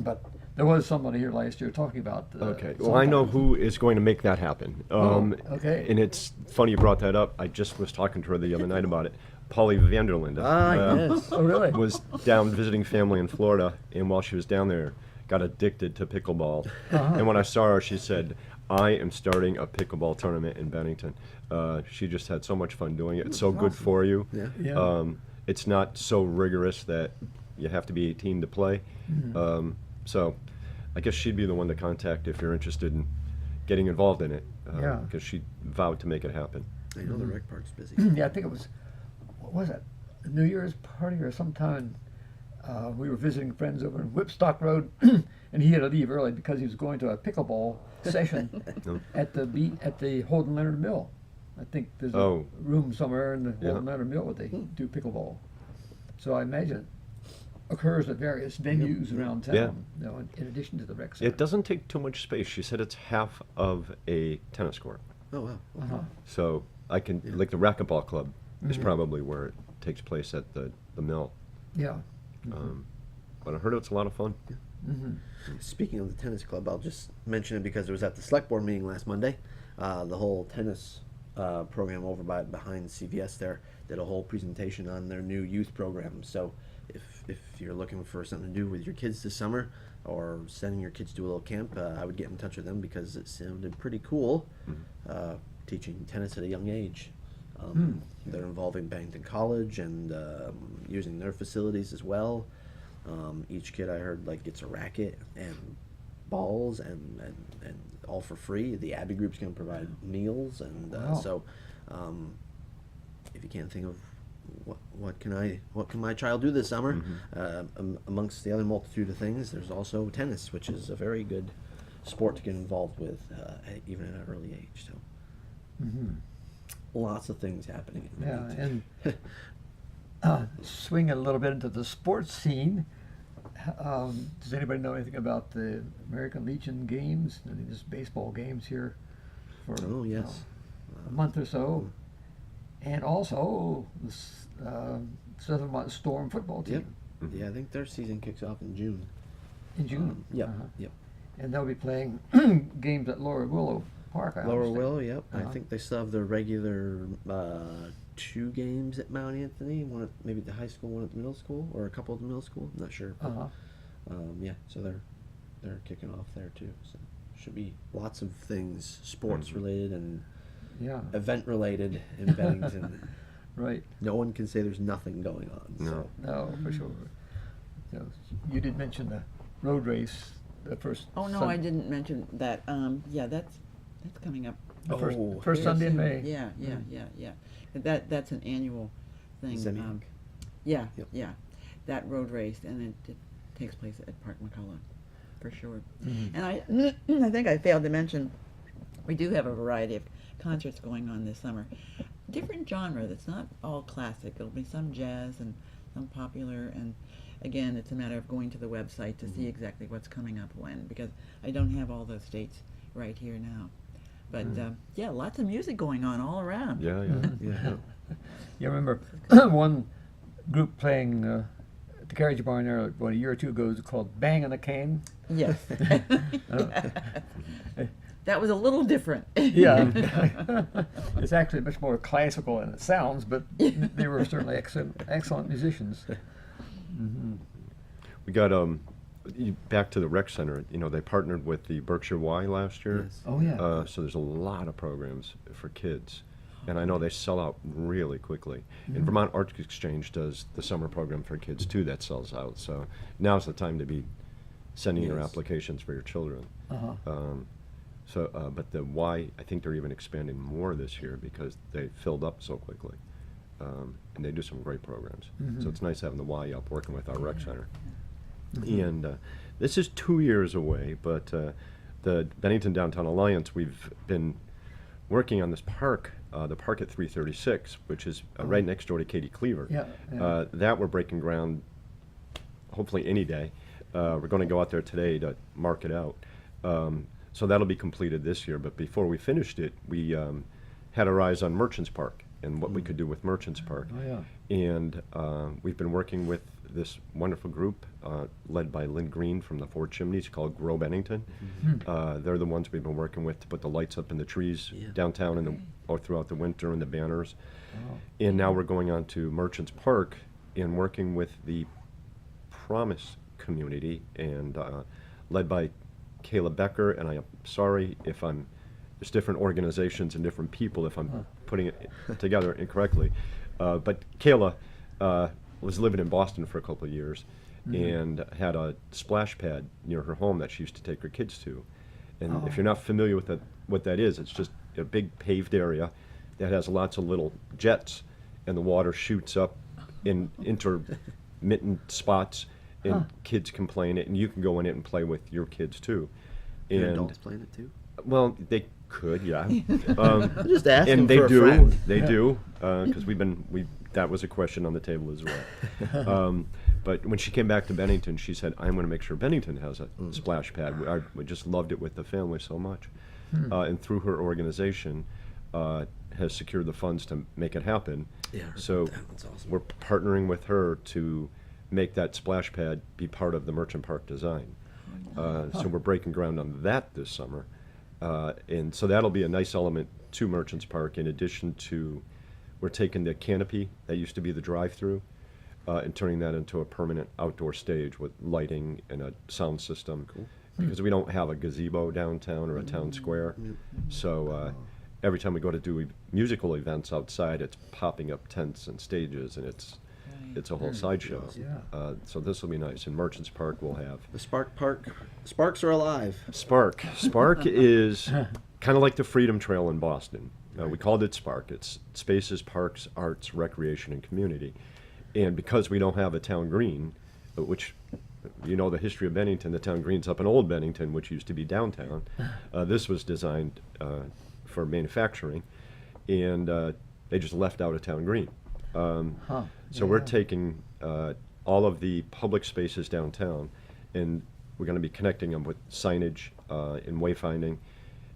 but there was somebody here last year talking about. Okay. Well, I know who is going to make that happen. Okay. And it's funny you brought that up. I just was talking to her the other night about it. Polly Vanderlinde Yes. Oh, really? was down visiting family in Florida, and while she was down there, got addicted to pickleball. And when I saw her, she said, "I am starting a pickleball tournament in Bennington." She just had so much fun doing it. It's so good for you. Yeah. Yeah. It's not so rigorous that you have to be 18 to play. So I guess she'd be the one to contact if you're interested in getting involved in it. Yeah. Because she vowed to make it happen. I know the rec park's busy. Yeah, I think it was, what was it? A New Year's party or sometime. We were visiting friends over in Whipstock Road, and he had to leave early because he was going to a pickleball session at the Holden Leonard Mill. I think there's a room somewhere in the Holden Leonard Mill where they do pickleball. So I imagine it occurs at various venues around town, in addition to the rec center. It doesn't take too much space. She said it's half of a tennis court. Oh, wow. So I can, like the racquetball club is probably where it takes place at the mill. Yeah. But I heard it's a lot of fun. Speaking of the tennis club, I'll just mention it because it was at the select board meeting last Monday. The whole tennis program over behind CVS there did a whole presentation on their new youth program. So if you're looking for something to do with your kids this summer or sending your kids to a little camp, I would get in touch with them because it sounded pretty cool, teaching tennis at a young age. They're involving Bennington College and using their facilities as well. Each kid I heard gets a racket and balls and all for free. The C.A.B.B. group's going to provide meals and so if you can't think of what can my child do this summer, amongst the other multitude of things, there's also tennis, which is a very good sport to get involved with, even at an early age. So, lots of things happening. In Yeah, Bennington. and swing it a little bit into the sports scene. Does anybody know anything about the American Legion games? Any just baseball games here for Oh yes. a month or so, and also the Southern Vermont Storm football team Yep. Yeah, I think their season kicks off in June. in June. Yep. Uh-huh. Yep. And they'll be playing games at Lower Willow Park. I Lower understand. Willow. Yep. Uh-huh. I think they still have their regular 2 games at Mount Anthony. One at maybe at the high school, one at the middle school, or a couple at the middle school. I'm not sure. But, Uh-huh. yeah. So they're kicking off there too. So should be lots of things sports related and Yeah. event related in Bennington. Right. No one can say there's nothing going on. No. So. No, for sure. So you did mention the road race, the first. Oh no, I didn't mention that. Yeah, that's coming up. The first, Oh, first very Sunday in soon. May. Yeah, yeah, yeah. That's an annual thing. Zemiak. Yeah, Yep. yeah. That road race, and it takes place at Park McCullough, for sure. Mhm. And I think I failed to mention, we do have a variety of concerts going on this summer. Different genre. That's not all classic. It'll be some jazz and some popular. And again, it's a matter of going to the website to see exactly what's coming up when, because I don't have all those dates right here now. But yeah, lots of music going on all around. Yeah, yeah. Yeah. You remember one group playing at the Carriage Barn there about a year or two ago called Bang and a Cane? Yes. That was a little different. Yeah. It's actually much more classical than it sounds, but they were certainly excellent musicians. We got back to the rec center. You know, they partnered with the Berkshire Y last year. Yes. Oh, yeah. So there's a lot of programs for kids, and I know they sell out really quickly. And Vermont Arts Exchange does the summer program for kids too that sells out. So now's the time to be sending your Yes. applications for your children. Uh-huh. But the Y, I think they're even expanding more this year because they filled up so quickly. And they do some great programs. So it's nice having the Y up working with our rec center. And this is 2 years away, but the Bennington Downtown Alliance, we've been working on this park, the park at 336, which is right next door to Katie Cleaver. Yeah, yeah. That we're breaking ground hopefully any day. We're going to go out there today to mark it out. So that'll be completed this year, but before we finished it, we had our eyes on Merchants Park and what we could do with Merchants Park. Oh, yeah. And we've been working with this wonderful group led by Lynn Green from the Four Chimneys called Grow Bennington. They're the ones we've been working with to put the lights up in the trees Yeah. downtown or throughout the winter and the banners. Oh. And now we're going on to Merchants Park and working with the Promise community and led by Kayla Becker. And I am sorry if there's different organizations and different people if I'm putting it together incorrectly. But Kayla was living in Boston for a couple of years and had a splash pad near her home that she used to take her kids to. And if you're not familiar with what that is, it's just a big paved area that has lots of little jets, and the water shoots up in intermittent spots, and kids can play in it, and you can go in it and play with your kids too. And And adults playing it too. well, they could, yeah. Just asking And they for a do, friend. they do, because that was a question on the table as well. But when she came back to Bennington, she said, I'm going to make sure Bennington has a splash pad. We just loved it with the family so much. And through her organization, has secured the funds to make it happen. Yeah, I heard So about that. That's awesome. we're partnering with her to make that splash pad be part of the Merchant Park design. So we're breaking ground on that this summer. And so that'll be a nice element to Merchants Park, in addition to, we're taking the canopy that used to be the drive-through and turning that into a permanent outdoor stage with lighting and a sound system. Because we don't have a gazebo downtown or a town square. So every time we go to do musical events outside, it's popping up tents and stages, and it's a whole sideshow. Yeah. So this will be nice. In Merchants Park, we'll have The Spark Park. Sparks are alive. Spark. Spark is kind of like the Freedom Trail in Boston. We called it Spark. It's Spaces, Parks, Arts, Recreation, and Community. And because we don't have a town green, which you know the history of Bennington. The town green's up in Old Bennington, which used to be downtown. This was designed for manufacturing, and they just left out a town green. So we're taking all of the public spaces downtown, and we're going to be connecting them with signage and wayfinding,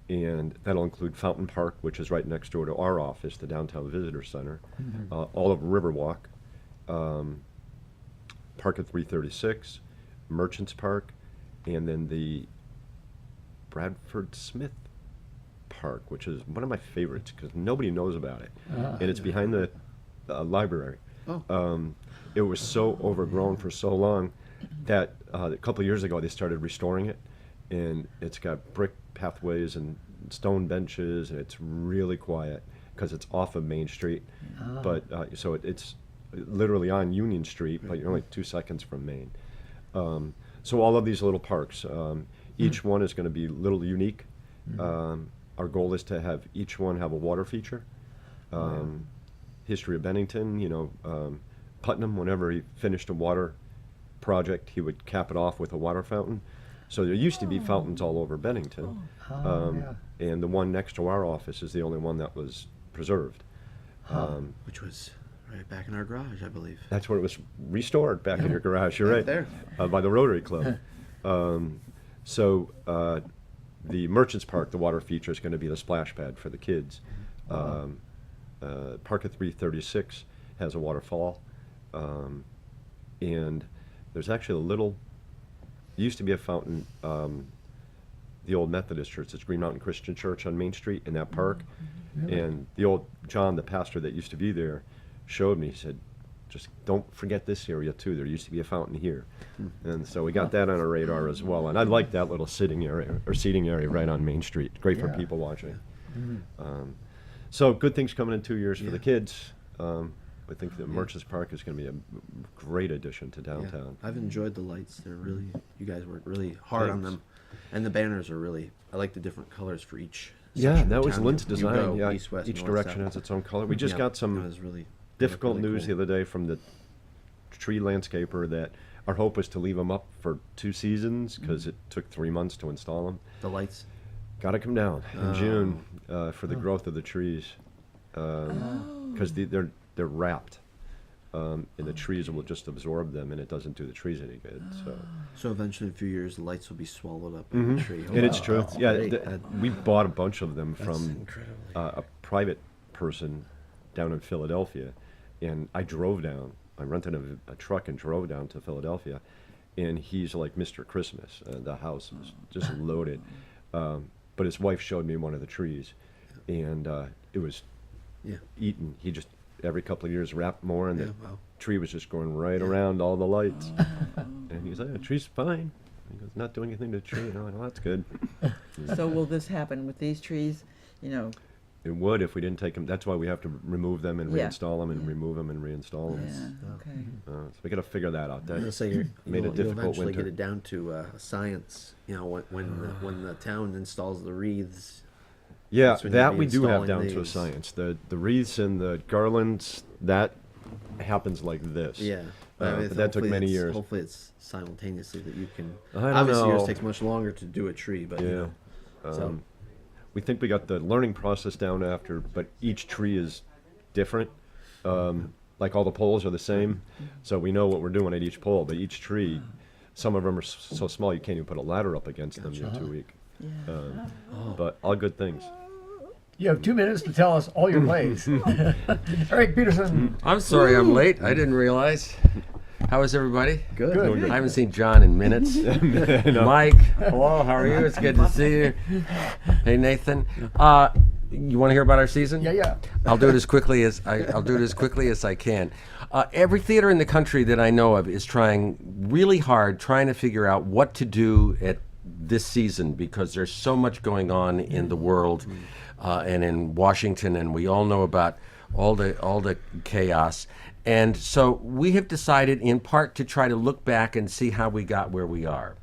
and that'll include Fountain Park, which is right next door to our office, the Downtown Visitor Center, all of Riverwalk, Park at 336, Merchants Park, and then the Bradford Smith Park, which is one of my favorites because nobody knows about it, and it's behind the library. It was so overgrown for so long that a couple of years ago they started restoring it, and it's got brick pathways and stone benches, and it's really quiet because it's off of Main Street. But so it's literally on Union Street, but you're only 2 seconds from Main. So all of these little parks, each one is going to be a little unique. Our goal is to have each one have a water feature. History of Bennington, you know, Putnam, whenever he finished a water project, he would cap it off with a water fountain. So there used to be fountains all over Bennington, and the one next to our office is the only one that was preserved. Which was right back in our garage, I believe. That's where it was restored, back in your garage. You're right, there. By the Rotary Club. So the Merchants Park, the water feature is going to be the splash pad for the kids. Park at 336 has a waterfall, and there's actually a little. Used to be a fountain. The old Methodist church, it's Green Mountain Christian Church on Main Street in that park, and the old John, the pastor that used to be there, showed me. He said, "Just don't forget this area too. There used to be a fountain here," and so we got that on our radar as well. And I like that little sitting area or seating area right on Main Street. Great for people watching. So good things coming in 2 years for the kids. I think the Merchants Park is going to be a great addition to downtown. I've enjoyed the lights. They're really, you guys worked really hard on them. And the banners are really, I like the different colors for each Yeah, section that of was town. Lynn's You design. go Yeah, east, west, each north, direction south. has its own color. We just got That some was really difficult really news cool. the other day from the tree landscaper that our hope was to leave them up for 2 seasons because it took 3 months to install them. The lights. Got to come down in June for the growth of the trees because they're wrapped. And the trees will just absorb them, and it doesn't do the trees any good. So eventually, in a few years, the lights will be swallowed up in the tree. And it's true. That's Yeah, great. we bought a bunch of them That's from incredibly. a private person down in Philadelphia, and I drove down. I rented a truck and drove down to Philadelphia, and he's like Mr. Christmas. The house was just loaded. But his wife showed me one of the trees, and it was eaten. He just every couple of years wrapped more, and the tree was just going right around all the lights. And he's like, "The tree's fine." He goes, "Not doing anything to the tree." And I'm like, "Well, that's good." So will this happen with these trees? You know, It would if we didn't take them. That's why we have to remove them and Yeah. reinstall them and remove them and reinstall them. yeah, okay. So we got to figure that out. That So you'll made a difficult eventually winter. get it down to science. You know, when the town installs the wreaths. Yeah, That's when you'll that be we do have installing down to a these. science. The wreaths and the garlands, that happens like this. Yeah, But that took hopefully many it's- years. Hopefully, it's simultaneously that you can. I don't Obviously, yours know. takes much longer to do a tree, but you Yeah. know. So We think we got the learning process down after, but each tree is different. Like all the poles are the same, so we know what we're doing at each pole. But each tree, some of them are so small you can't even put a ladder up against them. You're too weak. Yeah. But all good things. You have 2 minutes to tell us all your plays. Eric Peterson. I'm sorry I'm late. I didn't realize. How is everybody? good. Good. I haven't seen John in minutes. Mike, hello. How are you? It's good to see you. Hey Nathan. You want to hear about our season? Yeah. I'll do it as quickly as I'll do it as quickly as I can. Every theater in the country that I know of is trying really hard, trying to figure out what to do at this season because there's so much going on in the world and in Washington, and we all know about all the chaos. And so we have decided, in part, to try to look back and see how we got where we are.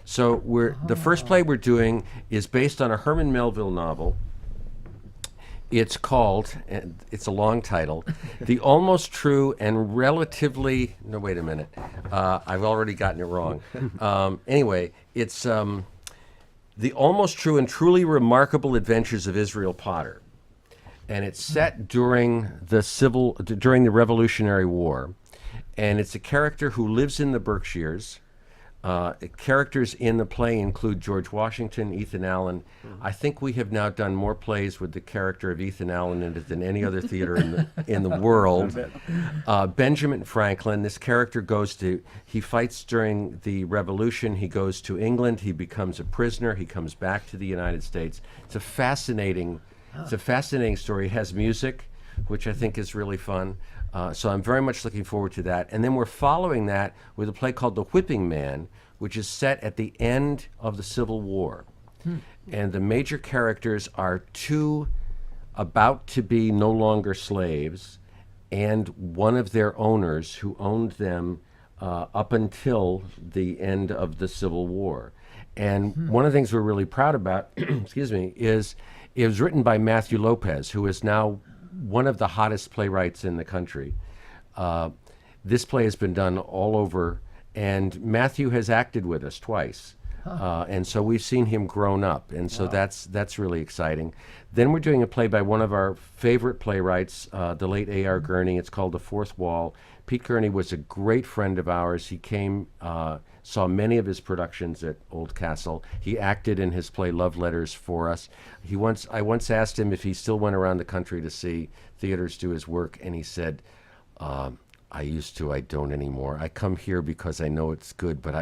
So the first play we're doing is based on a Herman Melville novel. It's called, and it's a long title, The Almost True and Relatively, no, wait a minute. I've already gotten it wrong. Anyway, it's The Almost True and Truly Remarkable Adventures of Israel Potter. And it's set during the Revolutionary War. And it's a character who lives in the Berkshires. Characters in the play include George Washington, Ethan Allen. I think we have now done more plays with the character of Ethan Allen in it than any other theater in the world. Benjamin Franklin, this character he fights during the Revolution. He goes to England. He becomes a prisoner. He comes back to the United States. It's a fascinating story. It has music, which I think is really fun. So I'm very much looking forward to that. And then we're following that with a play called The Whipping Man, which is set at the end of the Civil War. And the major characters are two about to be no longer slaves and one of their owners who owned them up until the end of the Civil War. And one of the things we're really proud about, excuse me, is it was written by Matthew Lopez, who is now one of the hottest playwrights in the country. This play has been done all over, and Matthew has acted with us twice. And so we've seen him grown up, and so that's really exciting. Then we're doing a play by one of our favorite playwrights, the late A.R. Gurney. It's called The Fourth Wall. Pete Gurney was a great friend of ours. He came, saw many of his productions at Old Castle. He acted in his play Love Letters for us. I once asked him if he still went around the country to see theaters do his work, and he said, I used to, I don't anymore. I come here because I know it's good, but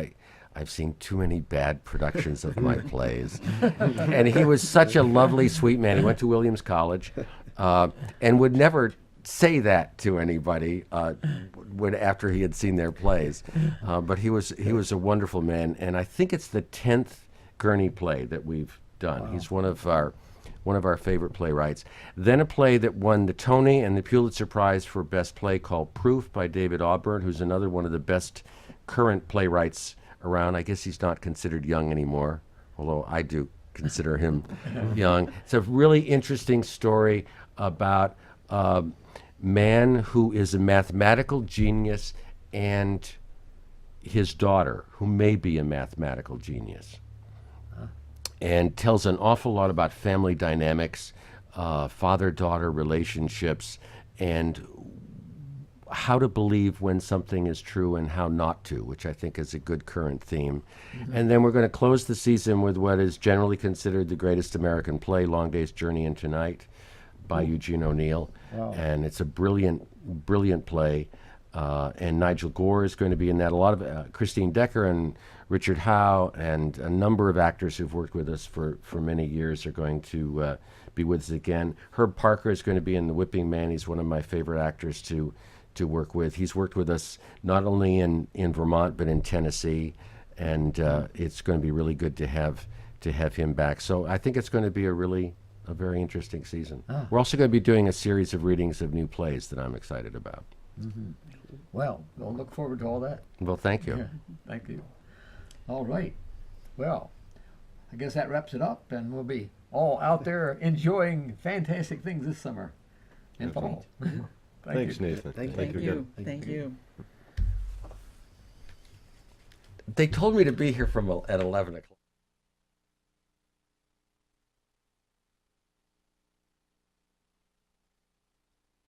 I've seen too many bad productions of my plays. And he was such a lovely, sweet man. He went to Williams College and would never say that to anybody after he had seen their plays. But he was a wonderful man, and I think it's the 10th Gurney play that we've done. Wow. He's one of our favorite playwrights. Then a play that won the Tony and the Pulitzer Prize for Best Play called Proof by David Auburn, who's another one of the best current playwrights around. I guess he's not considered young anymore, although I do consider him young. It's a really interesting story about a man who is a mathematical genius and his daughter, who may be a mathematical genius, and tells an awful lot about family dynamics, father-daughter relationships, and how to believe when something is true and how not to, which I think is a good current theme. Mm-hmm. And then we're going to close the season with what is generally considered the greatest American play, Long Day's Journey into Night, by Eugene O'Neill. Wow. And it's a brilliant, brilliant play. And Nigel Gore is going to be in that. A lot of Christine Decker and Richard Howe and a number of actors who've worked with us for many years are going to be with us again. Herb Parker is going to be in The Whipping Man. He's one of my favorite actors to work with. He's worked with us not only in Vermont but in Tennessee, and it's going to be really good to have him back. So I think it's going to be a very interesting season. We're also going to be doing a series of readings of new plays that I'm excited about. Mm-hmm. Well, we'll look forward to all that. Well, thank you. Yeah, thank you. All right. Well, I guess that wraps it up, and we'll be all out there enjoying fantastic things this summer and fall. Thanks, you. Nathan. Thank you. Thank you. They told me to be here at 11 o'clock.